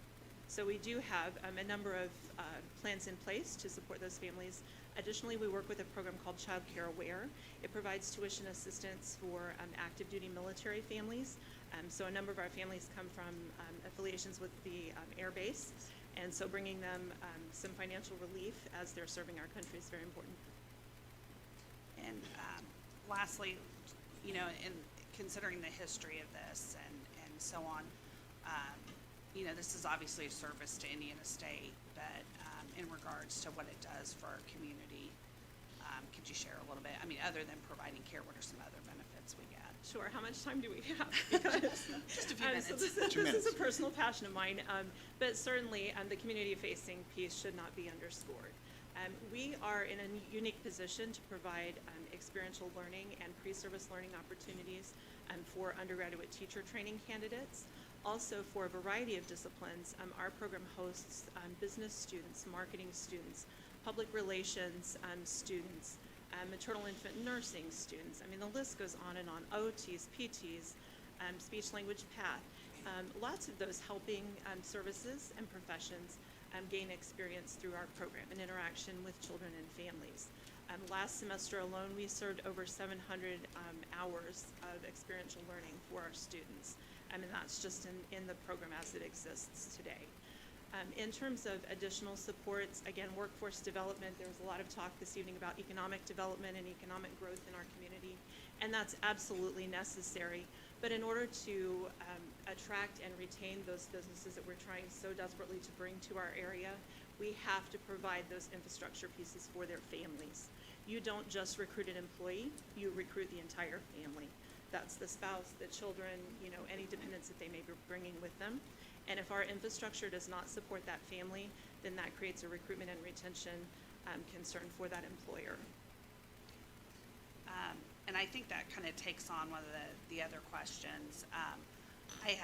So we do have a number of plans in place to support those families. Additionally, we work with a program called Child Care Aware. It provides tuition assistance for active duty military families. So a number of our families come from affiliations with the Air Base, and so bringing them some financial relief as they're serving our country is very important. And lastly, in considering the history of this and so on, this is obviously a service to Indiana State, but in regards to what it does for our community, could you share a little bit? Other than providing care, what are some other benefits we get? Sure. How much time do we have? Because, just a few minutes. So this is a personal passion of mine, but certainly the community-facing piece should not be underscored. We are in a unique position to provide experiential learning and pre-service learning opportunities for undergraduate teacher training candidates. Also, for a variety of disciplines, our program hosts business students, marketing students, public relations students, maternal infant nursing students. The list goes on and on. OTs, PTs, speech language path. Lots of those helping services and professions gain experience through our program and interaction with children and families. Last semester alone, we served over 700 hours of experiential learning for our students. And that's just in the program as it exists today. In terms of additional supports, again, workforce development, there was a lot of talk this evening about economic development and economic growth in our community, and that's absolutely necessary. But in order to attract and retain those businesses that we're trying so desperately to bring to our area, we have to provide those infrastructure pieces for their families. You don't just recruit an employee, you recruit the entire family. That's the spouse, the children, any dependents that they may be bringing with them. And if our infrastructure does not support that family, then that creates a recruitment and retention concern for that employer. And I think that kind of takes on one of the other questions. I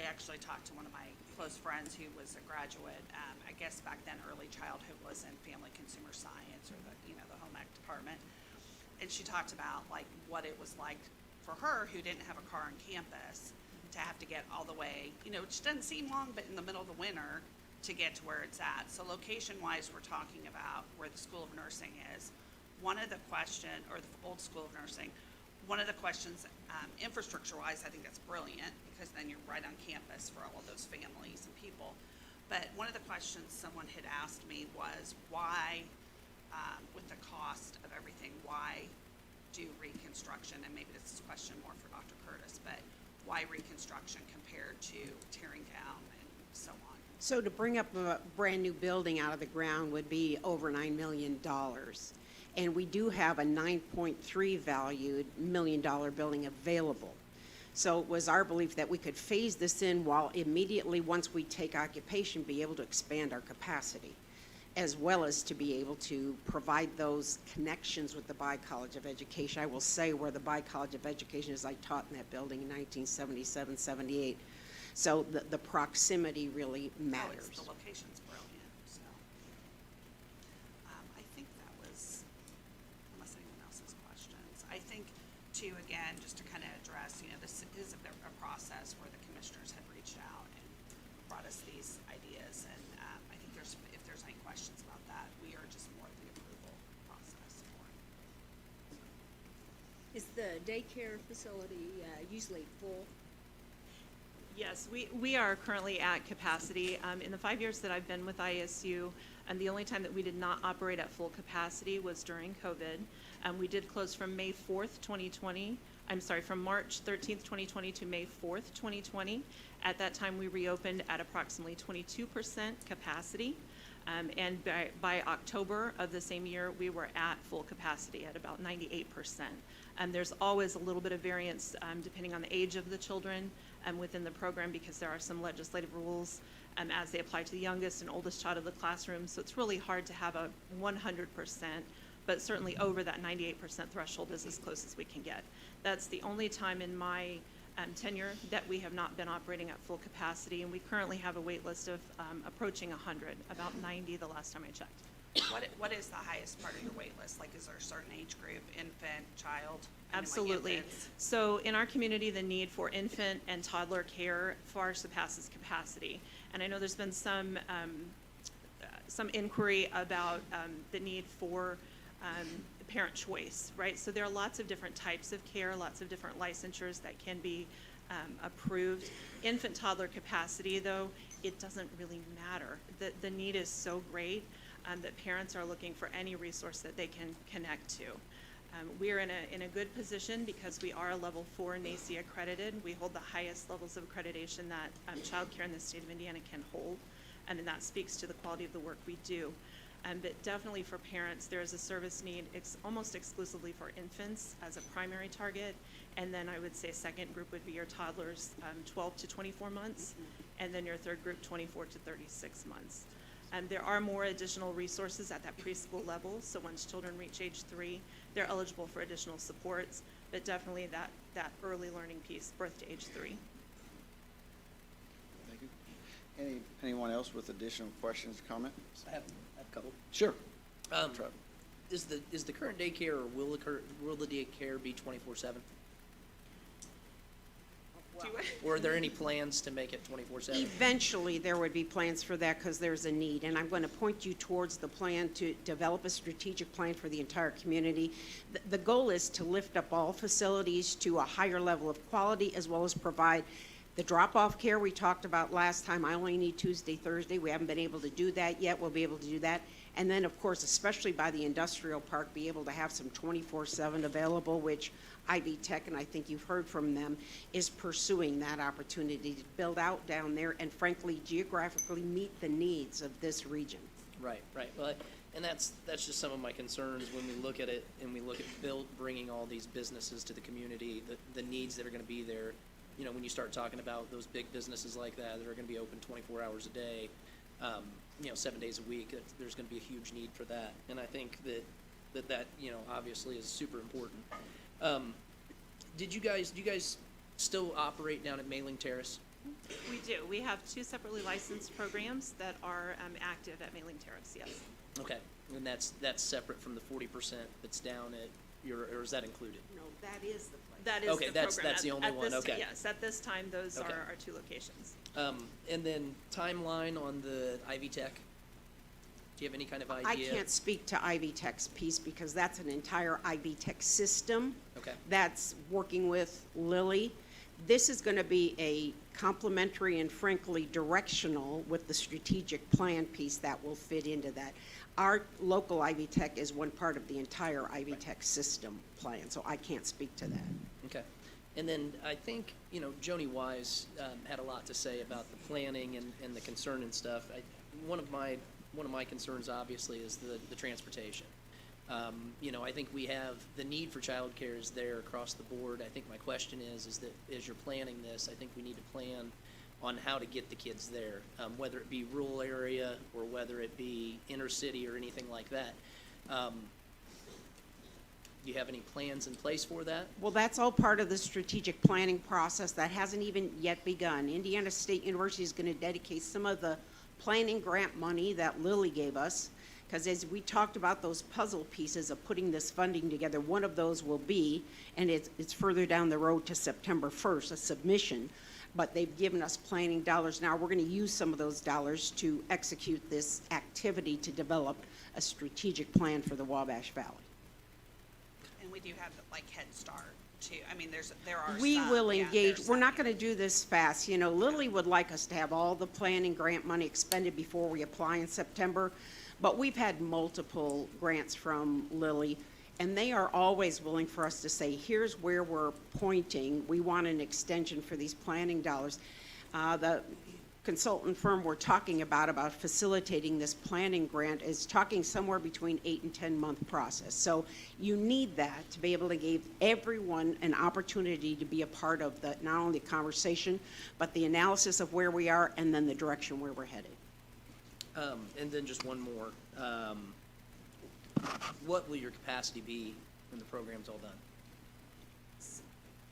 actually talked to one of my close friends who was a graduate, I guess back then early childhood was in family consumer science or the home ec department. And she talked about like what it was like for her who didn't have a car on campus to have to get all the way, which doesn't seem long, but in the middle of the winter to get to where it's at. So location-wise, we're talking about where the School of Nursing is. One of the or the old School of Nursing, one of the questions, infrastructure-wise, I think that's brilliant because then you're right on campus for all of those families and people. But one of the questions someone had asked me was why, with the cost of everything, why do reconstruction? And maybe this is a question more for Dr. Curtis, but why reconstruction compared to tearing down and so on? So to bring up a brand-new building out of the ground would be over $9 million. And we do have a $9.3 valued million-dollar building available. So it was our belief that we could phase this in while immediately, once we take occupation, be able to expand our capacity, as well as to be able to provide those connections with the Bi College of Education. I will say where the Bi College of Education is, I taught in that building in 1977, 78. So the proximity really matters. The location's brilliant, so. I think that was, unless anyone else has questions. I think, too, again, just to kind of address, this is a process where the commissioners had reached out and brought us these ideas, and I think if there's any questions about that, we are just more of the approval process for it. Is the daycare facility usually full? Yes, we are currently at capacity. In the 5 years that I've been with ISU, the only time that we did not operate at full capacity was during COVID. We did close from May 4th, 2020. From March 13th, 2020 to May 4th, 2020. At that time, we reopened at approximately 22% capacity. And by October of the same year, we were at full capacity at about 98%. There's always a little bit of variance depending on the age of the children within the program, because there are some legislative rules as they apply to the youngest and oldest child of the classroom. So it's really hard to have a 100%, but certainly over that 98% threshold is as close as we can get. That's the only time in my tenure that we have not been operating at full capacity, and we currently have a wait list of approaching 100, about 90 the last time I checked. What is the highest part of your wait list? Like, is there a certain age group, infant, child? Absolutely. So in our community, the need for infant and toddler care far surpasses capacity. And I know there's been some inquiry about the need for parent choice, right? So there are lots of different types of care, lots of different licensures that can be approved. Infant toddler capacity, though, it doesn't really matter. The need is so great that parents are looking for any resource that they can connect to. We are in a good position because we are a level 4 NACE accredited. We hold the highest levels of accreditation that child care in the state of Indiana can hold, and then that speaks to the quality of the work we do. But definitely for parents, there is a service need almost exclusively for infants as a primary target, and then I would say second group would be your toddlers, 12 to 24 months, and then your third group, 24 to 36 months. There are more additional resources at that preschool level, so once children reach age 3, they're eligible for additional supports, but definitely that early learning piece, birth to age 3. Thank you. Anyone else with additional questions, comments? I have a couple. Sure. Is the current daycare, or will the daycare be 24/7? Or are there any plans to make it 24/7? Eventually, there would be plans for that because there's a need, and I'm going to point you towards the plan to develop a strategic plan for the entire community. The goal is to lift up all facilities to a higher level of quality, as well as provide the drop-off care we talked about last time. I only need Tuesday, Thursday. We haven't been able to do that yet. We'll be able to do that. And then, of course, especially by the industrial park, be able to have some 24/7 available, which IB Tech, and I think you've heard from them, is pursuing that opportunity to build out down there and, frankly, geographically meet the needs of this region. Right. Well, and that's just some of my concerns when we look at it and we look at bringing all these businesses to the community, the needs that are going to be there. you know, when you start talking about those big businesses like that that are gonna be open 24 hours a day, you know, 7 days a week, there's gonna be a huge need for that. And I think that, you know, obviously is super important. Do you guys still operate down at Mailing Terrace? We do. We have two separately licensed programs that are active at Mailing Terrace, yes. Okay, and that's separate from the 40% that's down at your, or is that included? No, that is the place. That is Okay, the that's- program. that's the At- only at one, this- okay. Yes, at this time, those Okay. are our two locations. And then timeline on the Ivy Tech? Do you have any kind of I idea? can't speak to Ivy Tech's piece because that's an entire Ivy Tech system. Okay. That's working with Lilly. This is going to be a complementary and frankly directional with the strategic plan piece that will fit into that. Our local Ivy Tech is one part of the entire Ivy Tech system plan, so I can't speak to that. Okay. And then I think, you know, Joni Wise had a lot to say about the planning and the concern and stuff. One of my concerns, obviously, is the transportation. You know, I think we have, the need for childcare is there across the board. I think my question is that as you're planning this, I think we need to plan on how to get the kids there, whether it be rural area or whether it be inner city or anything like that. Do you have any plans in place for that? Well, that's all part of the strategic planning process. That hasn't even yet begun. Indiana State University is going to dedicate some of the planning grant money that Lilly gave us, because as we talked about those puzzle pieces of putting this funding together, one of those will be, and it's further down the road to September 1st, a submission, but they've given us planning dollars. Now we're going to use some of those dollars to execute this activity to develop a strategic plan for the Wabash Valley. And we do have like Head Start too. I mean, there are We some, will yeah, engage, there's we're some, not gonna do this fast, you know, Lilly would like us to have all the planning grant money expended before we apply in September, but we've had multiple grants from Lilly, and they are always willing for us to say, here's where we're pointing, we want an extension for these planning dollars. The consultant firm we're talking about facilitating this planning grant is talking somewhere between 8 and 10 month process. So you need that to be able to give everyone an opportunity to be a part of the, not only the conversation, but the analysis of where we are and then the direction where we're headed. And then just one more. What will your capacity be when the program's all done?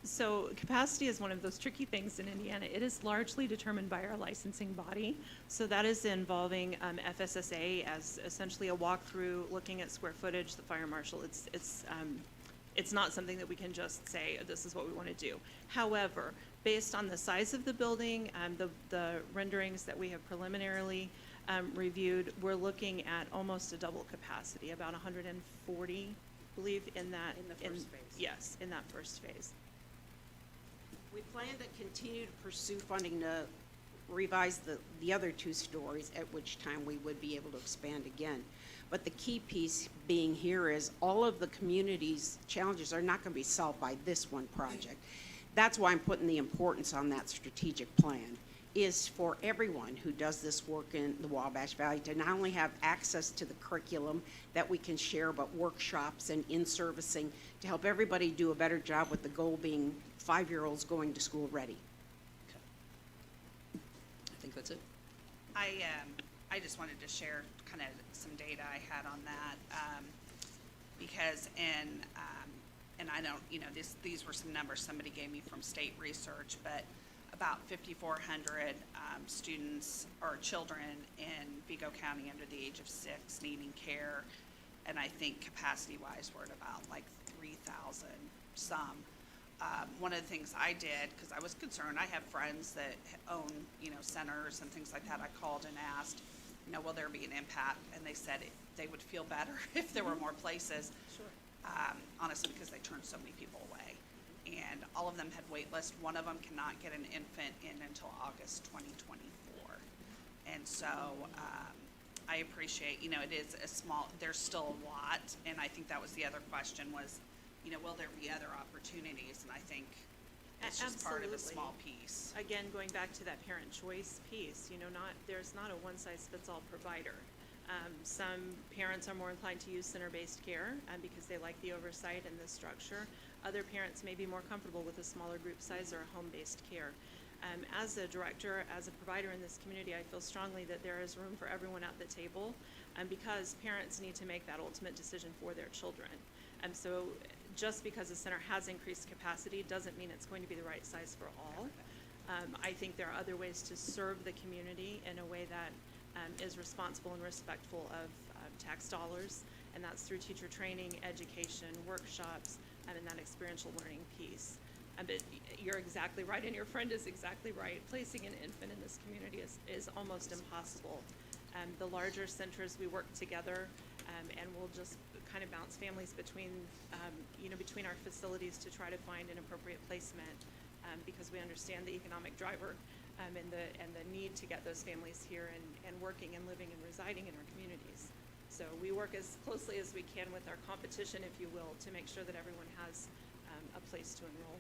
So capacity is one of those tricky things in Indiana. It is largely determined by our licensing body. So that is involving FSSA as essentially a walkthrough, looking at square footage, the fire marshal. It's not something that we can just say, this is what we want to do. However, based on the size of the building, the renderings that we have preliminarily reviewed, we're looking at almost a double capacity, about 140, I believe, in that. In the first phase. Yes, in that first phase. We plan to continue to pursue funding to revise the other two stories, at which time we would be able to expand again. But the key piece being here is all of the community's challenges are not going to be solved by this one project. That's why I'm putting the importance on that strategic plan, is for everyone who does this work in the Wabash Valley to not only have access to the curriculum that we can share, but workshops and in-servicing to help everybody do a better job, with the goal being 5-year-olds going to school ready. I think that's it. I just wanted to share kind of some data I had on that, because and I don't, you know, these were some numbers somebody gave me from state research, but about 5,400 students or children in Vigo County under the age of 6 needing care, and I think capacity-wise we're at about like 3,000 some. One of the things I did, because I was concerned, I have friends that own, you know, centers and things like that. I called and asked, you know, will there be an impact? And they said they would feel better if there were more places. Sure. Honestly, because they turned so many people away. And all of them had wait lists. One of them cannot get an infant in until August 2024. And so I appreciate, you know, it is a small, there's still a lot. And I think that was the other question was, you know, will there be other opportunities? And I think it's just part of a small piece. Again, going back to that parent choice piece, you know, there's not a one-size-fits-all provider. Some parents are more inclined to use center-based care because they like the oversight and the structure. Other parents may be more comfortable with a smaller group size or a home-based care. As a director, as a provider in this community, I feel strongly that there is room for everyone at the table, because parents need to make that ultimate decision for their children. So just because the center has increased capacity doesn't mean it's going to be the right size for all. I think there are other ways to serve the community in a way that is responsible and respectful of tax dollars, and that's through teacher training, education, workshops, and that experiential learning piece. But you're exactly right, and your friend is exactly right. Placing an infant in this community is almost impossible. The larger centers, we work together, and we'll just kind of bounce families between, between our facilities to try to find an appropriate placement, because we understand the economic driver and the need to get those families here and working and living and residing in our communities. So we work as closely as we can with our competition, if you will, to make sure that everyone has a place to enroll.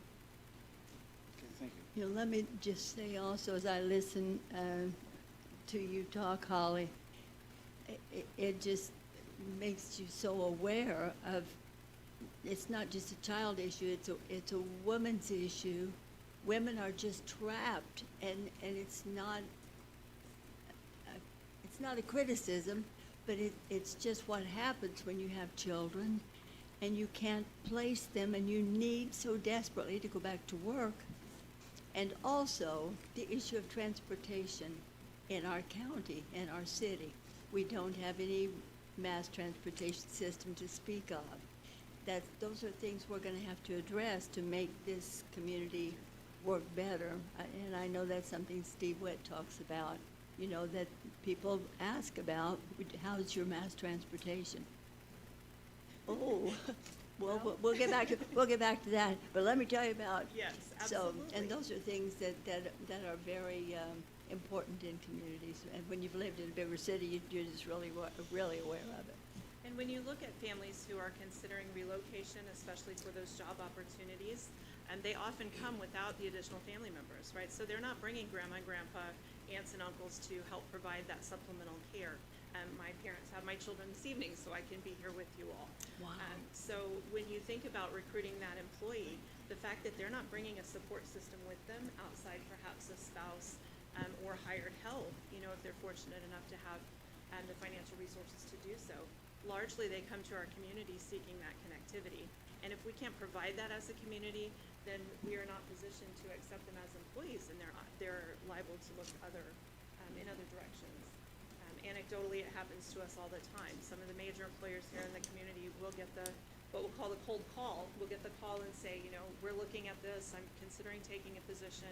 Okay, thank you. You know, let me just say also, as I listen to you talk, Holly, it just makes you so aware of, it's not just a child issue, it's a woman's issue. Women are just trapped, and it's not a criticism, but it's just what happens when you have children and you can't place them, and you need so desperately to go back to work. And also the issue of transportation in our county and our city. We don't have any mass transportation system to speak of. Those are things we're going to have to address to make this community work better. And I know that's something Steve Witt talks about, that people ask about, how's your mass transportation? Oh, well, we'll get back to that. But let me tell you about. Yes, So, absolutely. and those are things that are very important in communities. And when you've lived in a bigger city, you're just really aware of it. And when you look at families who are considering relocation, especially for those job opportunities, and they often come without the additional family members, right? So they're not bringing grandma and grandpa, aunts and uncles to help provide that supplemental care. My parents have my children this evening, so I can be here with you all. Wow. So when you think about recruiting that employee, the fact that they're not bringing a support system with them outside perhaps a spouse or hired help, if they're fortunate enough to have the financial resources to do so, largely they come to our community seeking that connectivity. And if we can't provide that as a community, then we are not positioned to accept them as employees, and they're liable to look in other directions. Anecdotally, it happens to us all the time. Some of the major employers here in the community will get what we'll call the cold call. We'll get the call and say, we're looking at this, I'm considering taking a position.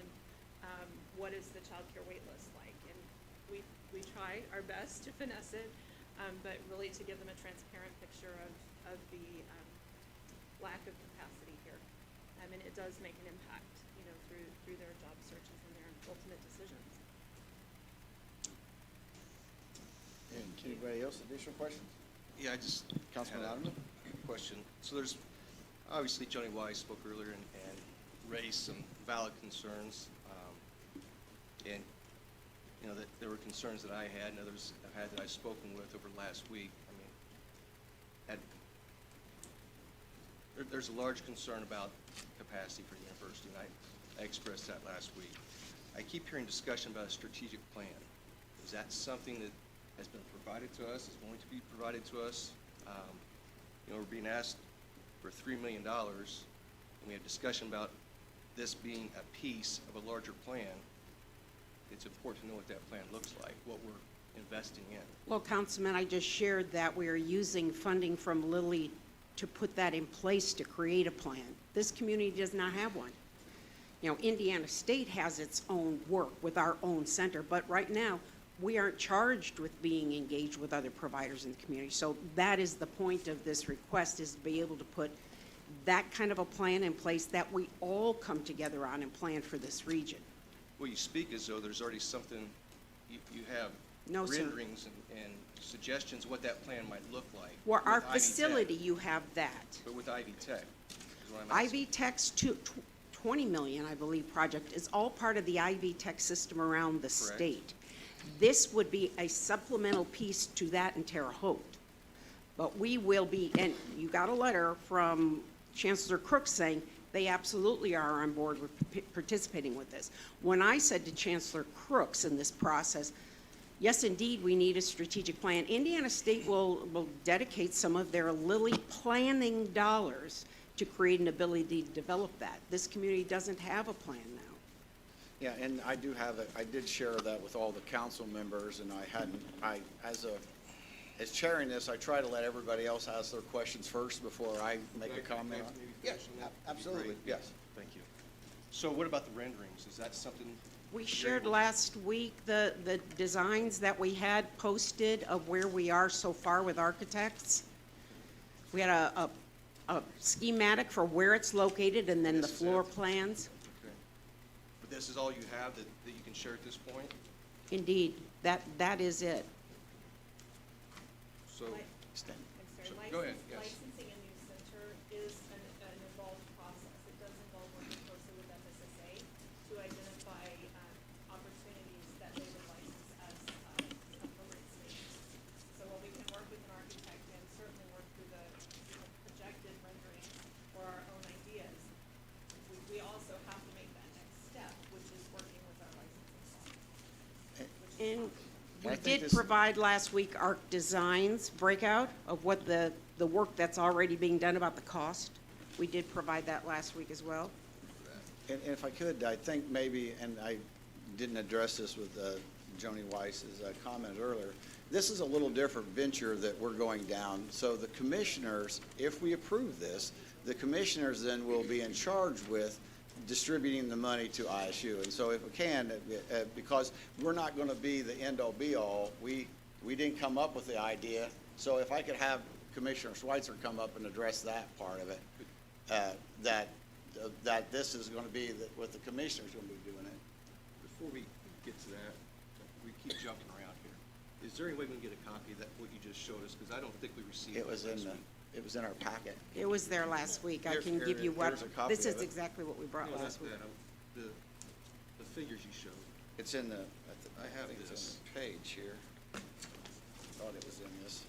What is the child care wait list like? And we try our best to finesse it, but really to give them a transparent picture of the lack of capacity here. And it does make an impact, through their job searches and their ultimate decisions. And anybody else, additional questions? Yeah, I just Councilman had Louderman? a question. So there's, obviously, Joni Wise spoke earlier and raised some valid concerns. And, that there were concerns that I had and others have had that I've spoken with over the last week. There's a large concern about capacity for the university, and I expressed that last week. I keep hearing discussion about a strategic plan. Is that something that has been provided to us, is going to be provided to us? We're being asked for $3 million, and we have discussion about this being a piece of a larger plan. It's important to know what that plan looks like, what we're investing in. Well, Councilman, I just shared that we are using funding from Lilly to put that in place to create a plan. This community does not have one. Indiana State has its own work with our own center, but right now, we aren't charged with being engaged with other providers in the community. So that is the point of this request, is to be able to put that kind of a plan in place that we all come together on and plan for this region. Well, you speak as though there's already something, you have No, sir. renderings and suggestions what that plan might look like. Well, our with Ivy Tech. facility, you have that. But with Ivy Tech, is what I'm asking. Ivy Tech's $20 million, I believe, project is all part of the Ivy Tech system around the Correct. state. This would be a supplemental piece to that in Terre Haute. But we will be, and you got a letter from Chancellor Crook saying they absolutely are on board with participating with this. When I said to Chancellor Crooks in this process, yes, indeed, we need a strategic plan. Indiana State will dedicate some of their Lilly planning dollars to create an ability to develop that. This community doesn't have a plan now. Yeah, and I do have it, I did share that with all the council members, and as chairing this, I try to let everybody else ask their questions first before I make a comment. Yes, absolutely, Great. yes. Thank you. So what about the renderings? Is that something? We you're shared able- last week the designs that we had posted of where we are so far with architects. We had a schematic for where it's located and then the floor plans. Okay. But this is all you have that you can share at this point? Indeed, that is it. So, Go ahead, yes. Licensing a new center is an involved process. It does involve working closely with FSSA to identify opportunities that they would license as appropriate spaces. So while we can work with an architect and certainly work through the projected renderings for our own ideas, we also have to make that next step, which is working with our licensing office. And we I think did this- provide last week ARC Designs breakout of what the work that's already being done about the cost. We did provide that last week as well. And if I could, I think maybe, and I didn't address this with Joni Weiss's comment earlier, this is a little different venture that we're going down. So the commissioners, if we approve this, the commissioners then will be in charge with distributing the money to ISU. And so if we can, because we're not going to be the end-all be-all, we didn't come up with the idea. So if I could have Commissioner Schweitzer come up and address that part of it, that this is going to be what the commissioners going to be doing it. Before we get to that, we keep jumping around here. Is there any way we can get a copy of that, what you just showed us? Because I don't think we received it last week. It was in our packet. It was there last week. I Here- can here give you it- what, here's a copy this of is it. exactly what we brought No, last not week. that. The figures you showed. It's in the, I have think it's this. on the page here. Thought it was in this.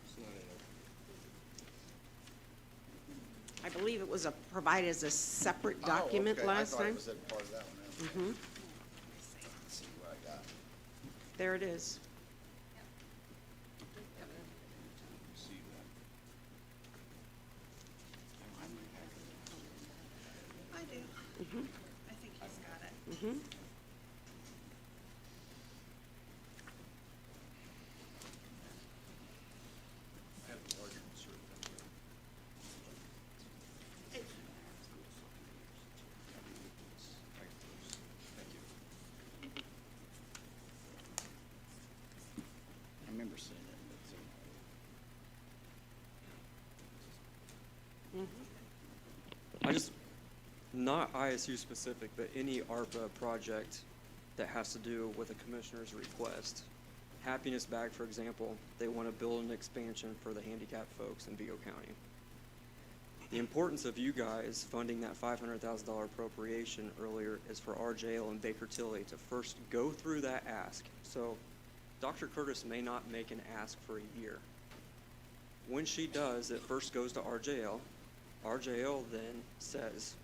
It's not in there. I believe it was provided as a separate Oh, document okay. last I thought it time. was in part of that one. Mhm. Let's see what I got. There it is. Received that. I do. Mhm. I think he's got it. Mhm. I have the larger insert down here. Thank you. I remember seeing it. But it's in- I just, not ISU specific, but any ARPA project that has to do with a commissioner's request. Happiness Bag, for example, they want to build an expansion for the handicapped folks in Vigo County. The importance of you guys funding that $500,000 appropriation earlier is for our jail in Baker Tilly to first go through that ask. So Dr. Curtis may not make an ask for a year. When she does, it first goes to our jail. Our jail then says,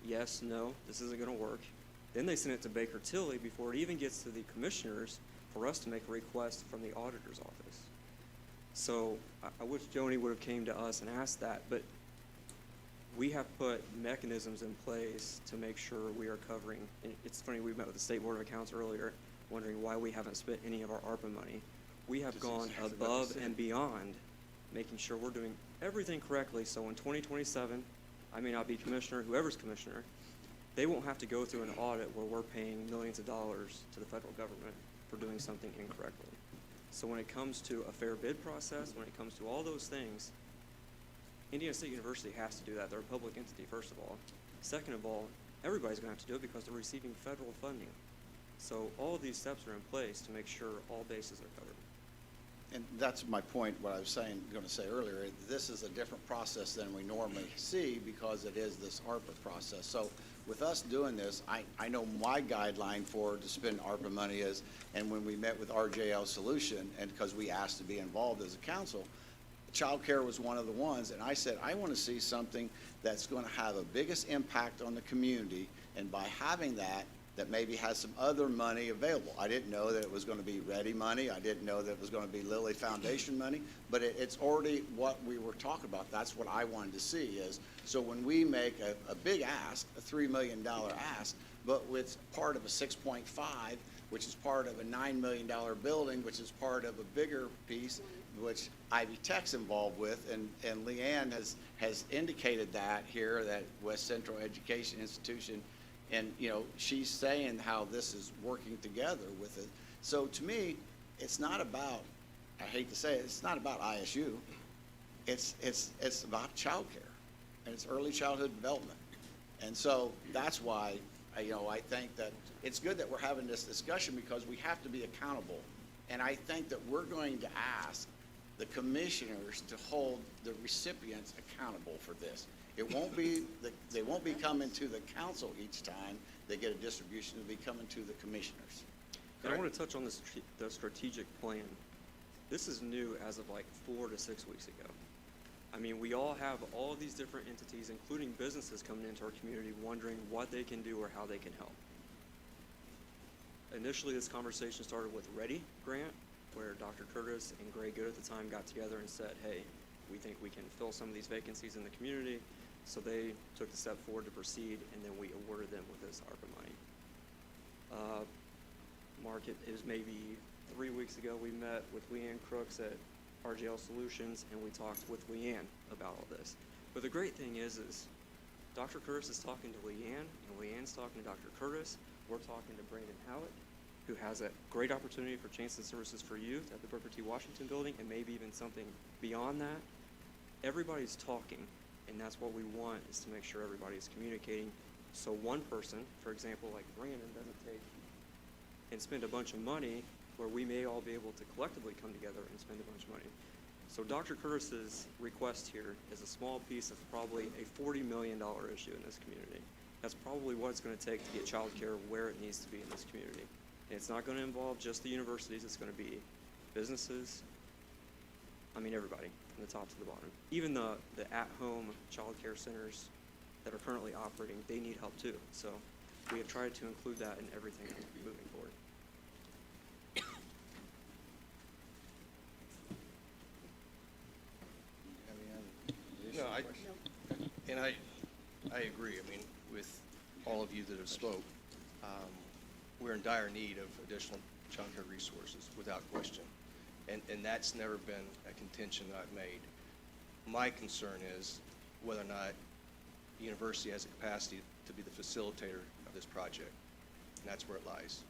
yes, no, this isn't going to work. Then they send it to Baker Tilly before it even gets to the commissioners for us to make a request from the auditor's office. So I wish Joni would have came to us and asked that, but we have put mechanisms in place to make sure we are covering. And it's funny, we met with the State Board of Accounts earlier, wondering why we haven't spent any of our ARPA money. We have Just gone exactly what above they said. and beyond, making sure we're doing everything correctly. So in 2027, I may not be commissioner, whoever's commissioner, they won't have to go through an audit where we're paying millions of dollars to the federal government for doing something incorrectly. So when it comes to a fair bid process, when it comes to all those things, Indiana State University has to do that. They're a public entity, first of all. Second of all, everybody's going to have to do it because they're receiving federal funding. So all of these steps are in place to make sure all bases are covered. And that's my point, what I was going to say earlier. This is a different process than we normally see because it is this ARPA process. So with us doing this, I know my guideline for to spend ARPA money is, and when we met with RJL Solution, and because we asked to be involved as a council, childcare was one of the ones, and I said, I want to see something that's going to have a biggest impact on the community, and by having that maybe has some other money available. I didn't know that it was going to be ready money. I didn't know that it was going to be Lilly Foundation money, but it's already what we were talking about. That's what I wanted to see is, so when we make a big ask, a $3 million ask, but with part of a 6.5, which is part of a $9 million building, which is part of a bigger piece, which Ivy Tech's involved with, and Leanne has indicated that here, that West Central Education Institution, and, you know, she's saying how this is working together with it. So to me, it's not about, I hate to say it, it's not about ISU. It's about childcare, and it's early childhood development. And so that's why, you know, I think that it's good that we're having this discussion, because we have to be accountable. And I think that we're going to ask the commissioners to hold the recipients accountable for this. It won't be, they won't be coming to the council each time they get a distribution, it'll be coming to the commissioners. And I want to touch on the strategic plan. This is new as of like 4 to 6 weeks ago. I mean, we all have all these different entities, including businesses, coming into our community wondering what they can do or how they can help. Initially, this conversation started with READY grant, where Dr. Curtis and Gray Good at the time got together and said, hey, we think we can fill some of these vacancies in the community. So they took the step forward to proceed, and then we awarded them with this ARPA money. Mark, it was maybe 3 weeks ago, we met with Leanne Crooks at RGL Solutions, and we talked with Leanne about all this. But the great thing is Dr. Curtis is talking to Leanne, and Leanne's talking to Dr. Curtis. We're talking to Brandon Howitt, who has a great opportunity for Chances and Services for Youth at the Booker T. Washington building, and maybe even something beyond that. Everybody's talking, and that's what we want, is to make sure everybody's communicating. So one person, for example, like Brandon, doesn't take and spend a bunch of money where we may all be able to collectively come together and spend a bunch of money. So Dr. Curtis's request here is a small piece of probably a $40 million issue in this community. That's probably what it's going to take to get childcare where it needs to be in this community. And it's not going to involve just the universities, it's going to be businesses, I mean everybody, from the top to the bottom. Even the at-home childcare centers that are currently operating, they need help too. So we have tried to include that in everything moving forward. No, I agree. I mean, with all of you that have spoke, we're in dire need of additional childcare resources, without question. And that's never been a contention that I've made. My concern is whether or not the university has the capacity to be the facilitator of this project, and that's where it lies.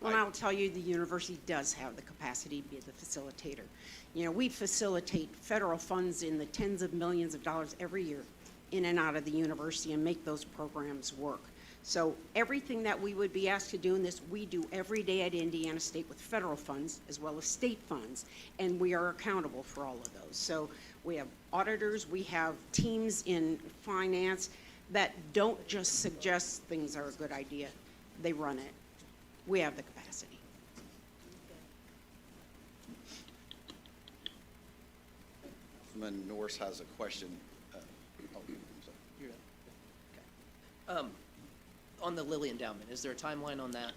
Well, I'll tell you, the university does have the capacity to be the facilitator. You know, we facilitate federal funds in the tens of millions of dollars every year in and out of the university and make those programs work. So everything that we would be asked to do in this, we do every day at Indiana State with federal funds as well as state funds, and we are accountable for all of those. So we have auditors, we have teams in finance that don't just suggest things are a good idea, they run it. We have the capacity. Councilman Norris has a question. On the Lilly endowment, is there a timeline on that,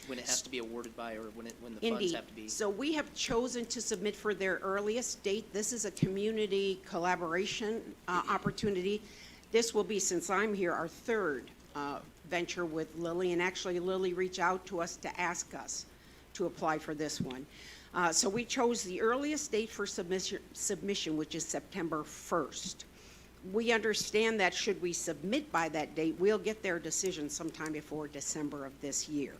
when it has to be awarded by, or when the funds Indeed. have to be? So we have chosen to submit for their earliest date. This is a community collaboration opportunity. This will be, since I'm here, our third venture with Lilly, and actually Lilly reached out to us to ask us to apply for this one. So we chose the earliest date for submission, which is September 1st. We understand that should we submit by that date, we'll get their decision sometime before December of this year.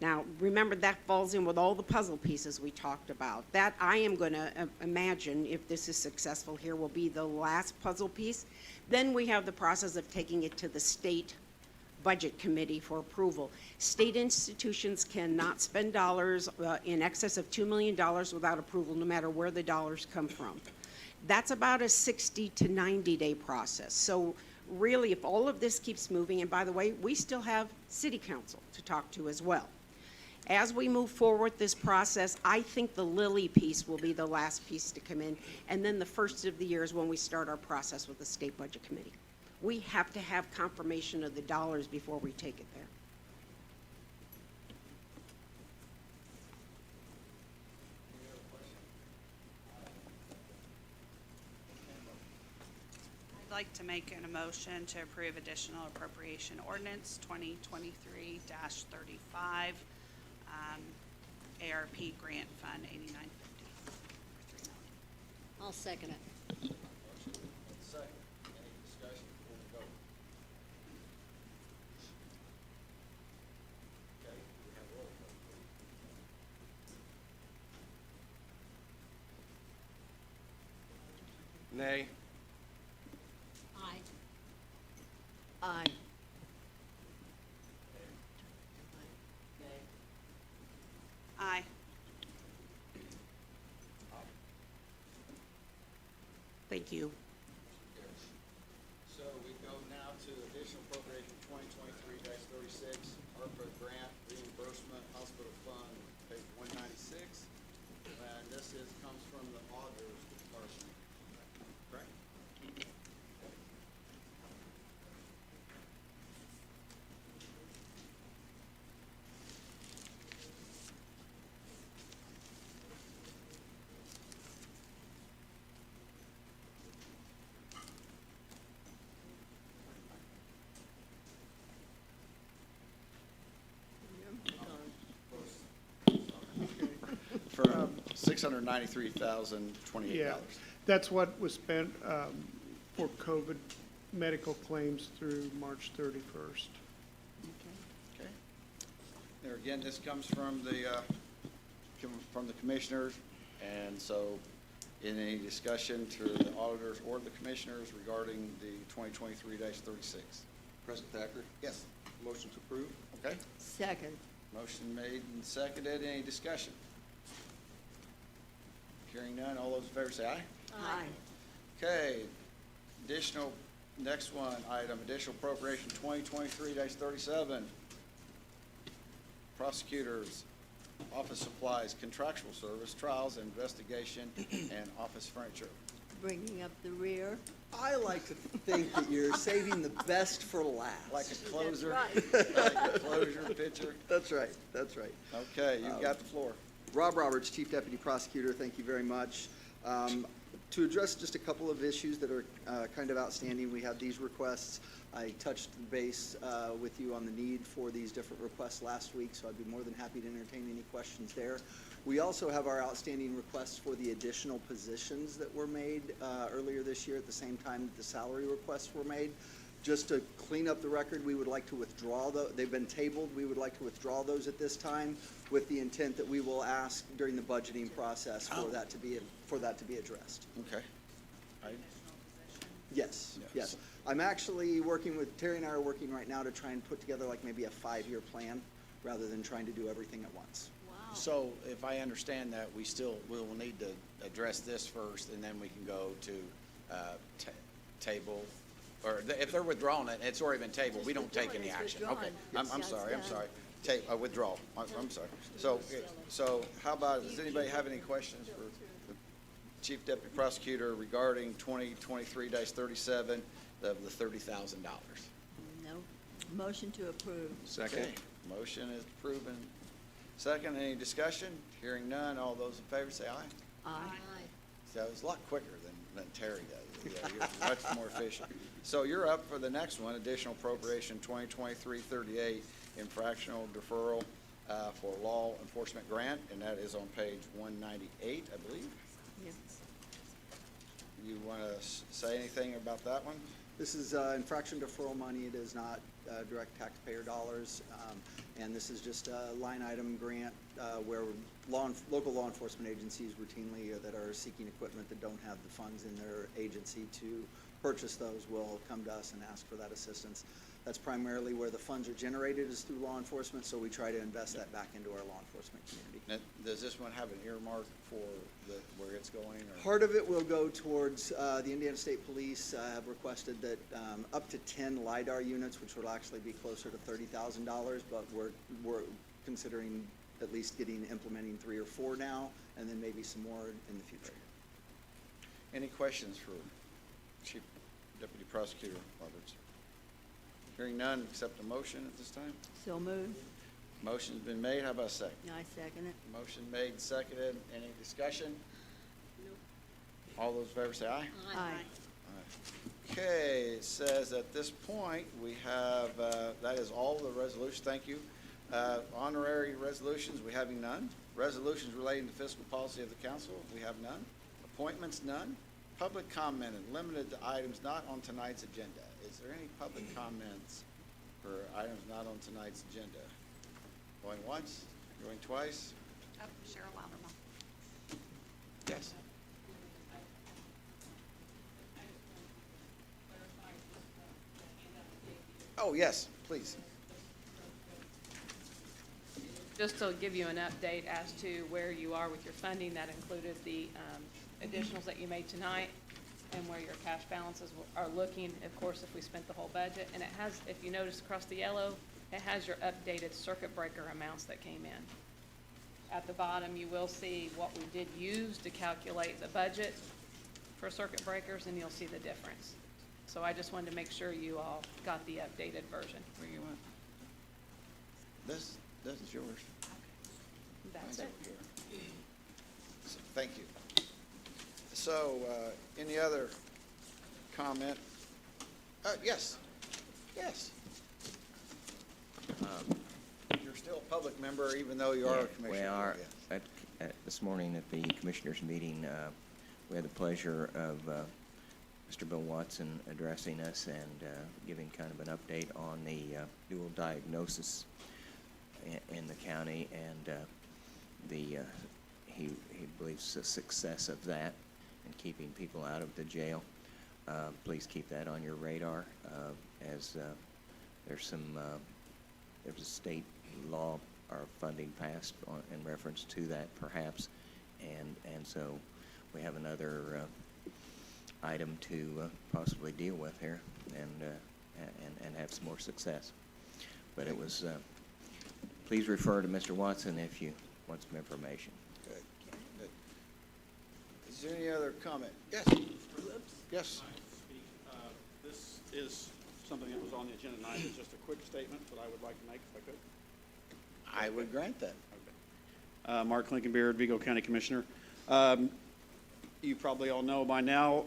Now, remember, that falls in with all the puzzle pieces we talked about. That, I am going to imagine, if this is successful here, will be the last puzzle piece. Then we have the process of taking it to the state budget committee for approval. State institutions cannot spend dollars in excess of $2 million without approval, no matter where the dollars come from. That's about a 60 to 90-day process. So really, if all of this keeps moving, and by the way, we still have city council to talk to as well. As we move forward this process, I think the Lilly piece will be the last piece to come in, and then the first of the year is when we start our process with the State Budget Committee. We have to have confirmation of the dollars before we take it there. I'd like to make an emotion to approve additional appropriation ordinance 2023-35, ARP Grant Fund 8950. I'll second it. Second, any discussion before we vote? Okay, we have roll call, please. Nay. Aye. Aye. Aye. Thank you. So we go now to additional appropriation 2023-36, ARPA grant reimbursement, hospital fund, page 196. And this comes from the auditor's department, correct? For $693,028. Yeah, that's what was spent for COVID medical claims through March 31st. Okay. There again, this comes from the commissioners, and so in any discussion to the auditors or the commissioners regarding the 2023-36. President Thacker, Yes. motion to approve. Okay. Second. Motion made and seconded. Any discussion? Hearing none, all those in favor say aye. Aye. Okay, additional, next one, item, additional appropriation 2023-37. Prosecutors, office supplies, contractual service, trials, investigation, and office furniture. Bringing up the rear. I like to think that you're saving the best for last. Like a closer? That's right. Like a closure picture? That's right, that's right. Okay, you've got the floor. Rob Roberts, Chief Deputy Prosecutor, thank you very much. To address just a couple of issues that are kind of outstanding, we have these requests. I touched base with you on the need for these different requests last week, so I'd be more than happy to entertain any questions there. We also have our outstanding requests for the additional positions that were made earlier this year at the same time that the salary requests were made. Just to clean up the record, we would like to withdraw they've been tabled. We would like to withdraw those at this time with the intent that we will ask during the budgeting process for that to be addressed. Okay. Yes, Yes. yes. I'm actually working with, Terry and I are working right now to try and put together like maybe a 5-year plan rather than trying to do everything at once. So if I understand that, we will need to address this first, and then we can go to table, or if they're withdrawing it, it's already been tabled, we don't take any action. Okay, I'm sorry, I'm sorry. Withdraw, I'm sorry. So how about, does anybody have any questions for the Chief Deputy Prosecutor regarding 2023-37, the $30,000? No. Motion to approve. Second. Okay, motion is proven. Second, any discussion? Hearing none, all those in favor say aye. Aye. So it's a lot quicker than Terry does. Yeah, you're much more efficient. So you're up for the next one, additional appropriation 2023-38, infractional deferral for law enforcement grant, and that is on page 198, I believe. Yes. You want to say anything about that one? This is infraction deferral money. It is not direct taxpayer dollars. And this is just a line item grant where local law enforcement agencies routinely that are seeking equipment that don't have the funds in their agency to purchase those will come to us and ask for that assistance. That's primarily where the funds are generated is through law enforcement, so we try to invest that back into our law enforcement community. Now, does this one have an earmark for where it's going? Or? Part of it will go towards, the Indiana State Police have requested that up to 10 LiDAR units, which will actually be closer to $30,000, but we're considering at least implementing 3 or 4 now, and then maybe some more in the future. Any questions for Chief Deputy Prosecutor Roberts? Hearing none, accept a motion at this time. So moved. Motion's been made. How about a second? I second it. Motion made, seconded. Any discussion? All those in favor say aye. Aye. Okay, it says at this point, we have, that is all the resolutions, thank you. Honorary resolutions, we having none. Resolutions relating to fiscal policy of the council, we have none. Appointments, none. Public comment and limited to items not on tonight's agenda. Is there any public comments for items not on tonight's agenda? Going once, going twice? Oh, Cheryl Loudermilk. Yes. Oh, yes, please. Just to give you an update as to where you are with your funding, that included the additionals that you made tonight and where your cash balances are looking, of course, if we spent the whole budget. And it has, if you notice across the yellow, it has your updated circuit breaker amounts that came in. At the bottom, you will see what we did use to calculate the budget for circuit breakers, and you'll see the difference. So I just wanted to make sure you all got the updated version. Where you want? This is yours. That's Mine's it. over here. So, thank you. So, any other comment? Yes, yes. You're still a public member even though you are a commissioner. We are. Yes. This morning at the commissioners' meeting, we had the pleasure of Mr. Bill Watson addressing us and giving kind of an update on the dual diagnosis in the county, and he believes the success of that and keeping people out of the jail. Please keep that on your radar, as there's a state law or funding passed in reference to that, perhaps, and so we have another item to possibly deal with here and have some more success. But it was. Please refer to Mr. Watson if you want some information. Good. Good. Is there any other comment? Yes. Yes. This is something that was on the agenda tonight. It's just a quick statement that I would like to make if I could. I would grant that. Okay. Mark Lincolnbeard, Vigo County Commissioner. You probably all know by now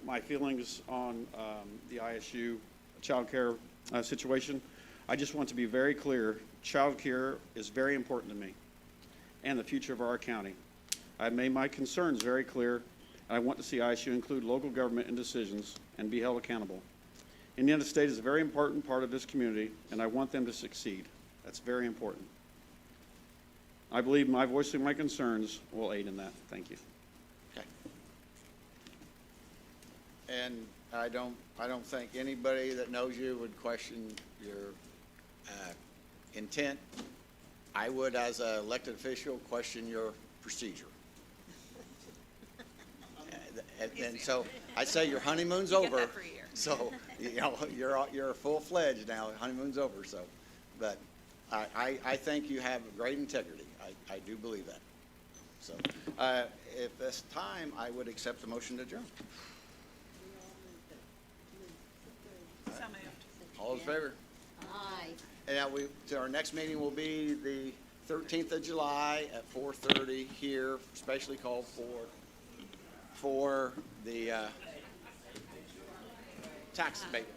my feelings on the ISU child care situation. I just want to be very clear. Child care is very important to me and the future of our county. I've made my concerns very clear. I want to see ISU include local government in decisions and be held accountable. Indiana State is a very important part of this community, and I want them to succeed. That's very important. I believe my voicing my concerns will aid in that. Thank you. Okay. And I don't think anybody that knows you would question your intent. I would, as an elected official, question your procedure. And so I'd say your honeymoon's You get over. that for a year. So, you know, you're full-fledged now. Honeymoon's over. So, but I think you have great integrity. I do believe that. So, at this time, I would accept the motion to adjourn. So moved. All in favor? Aye. And now our next meeting will be the 13th of July at 4:30 here, specially called for the tax abatement.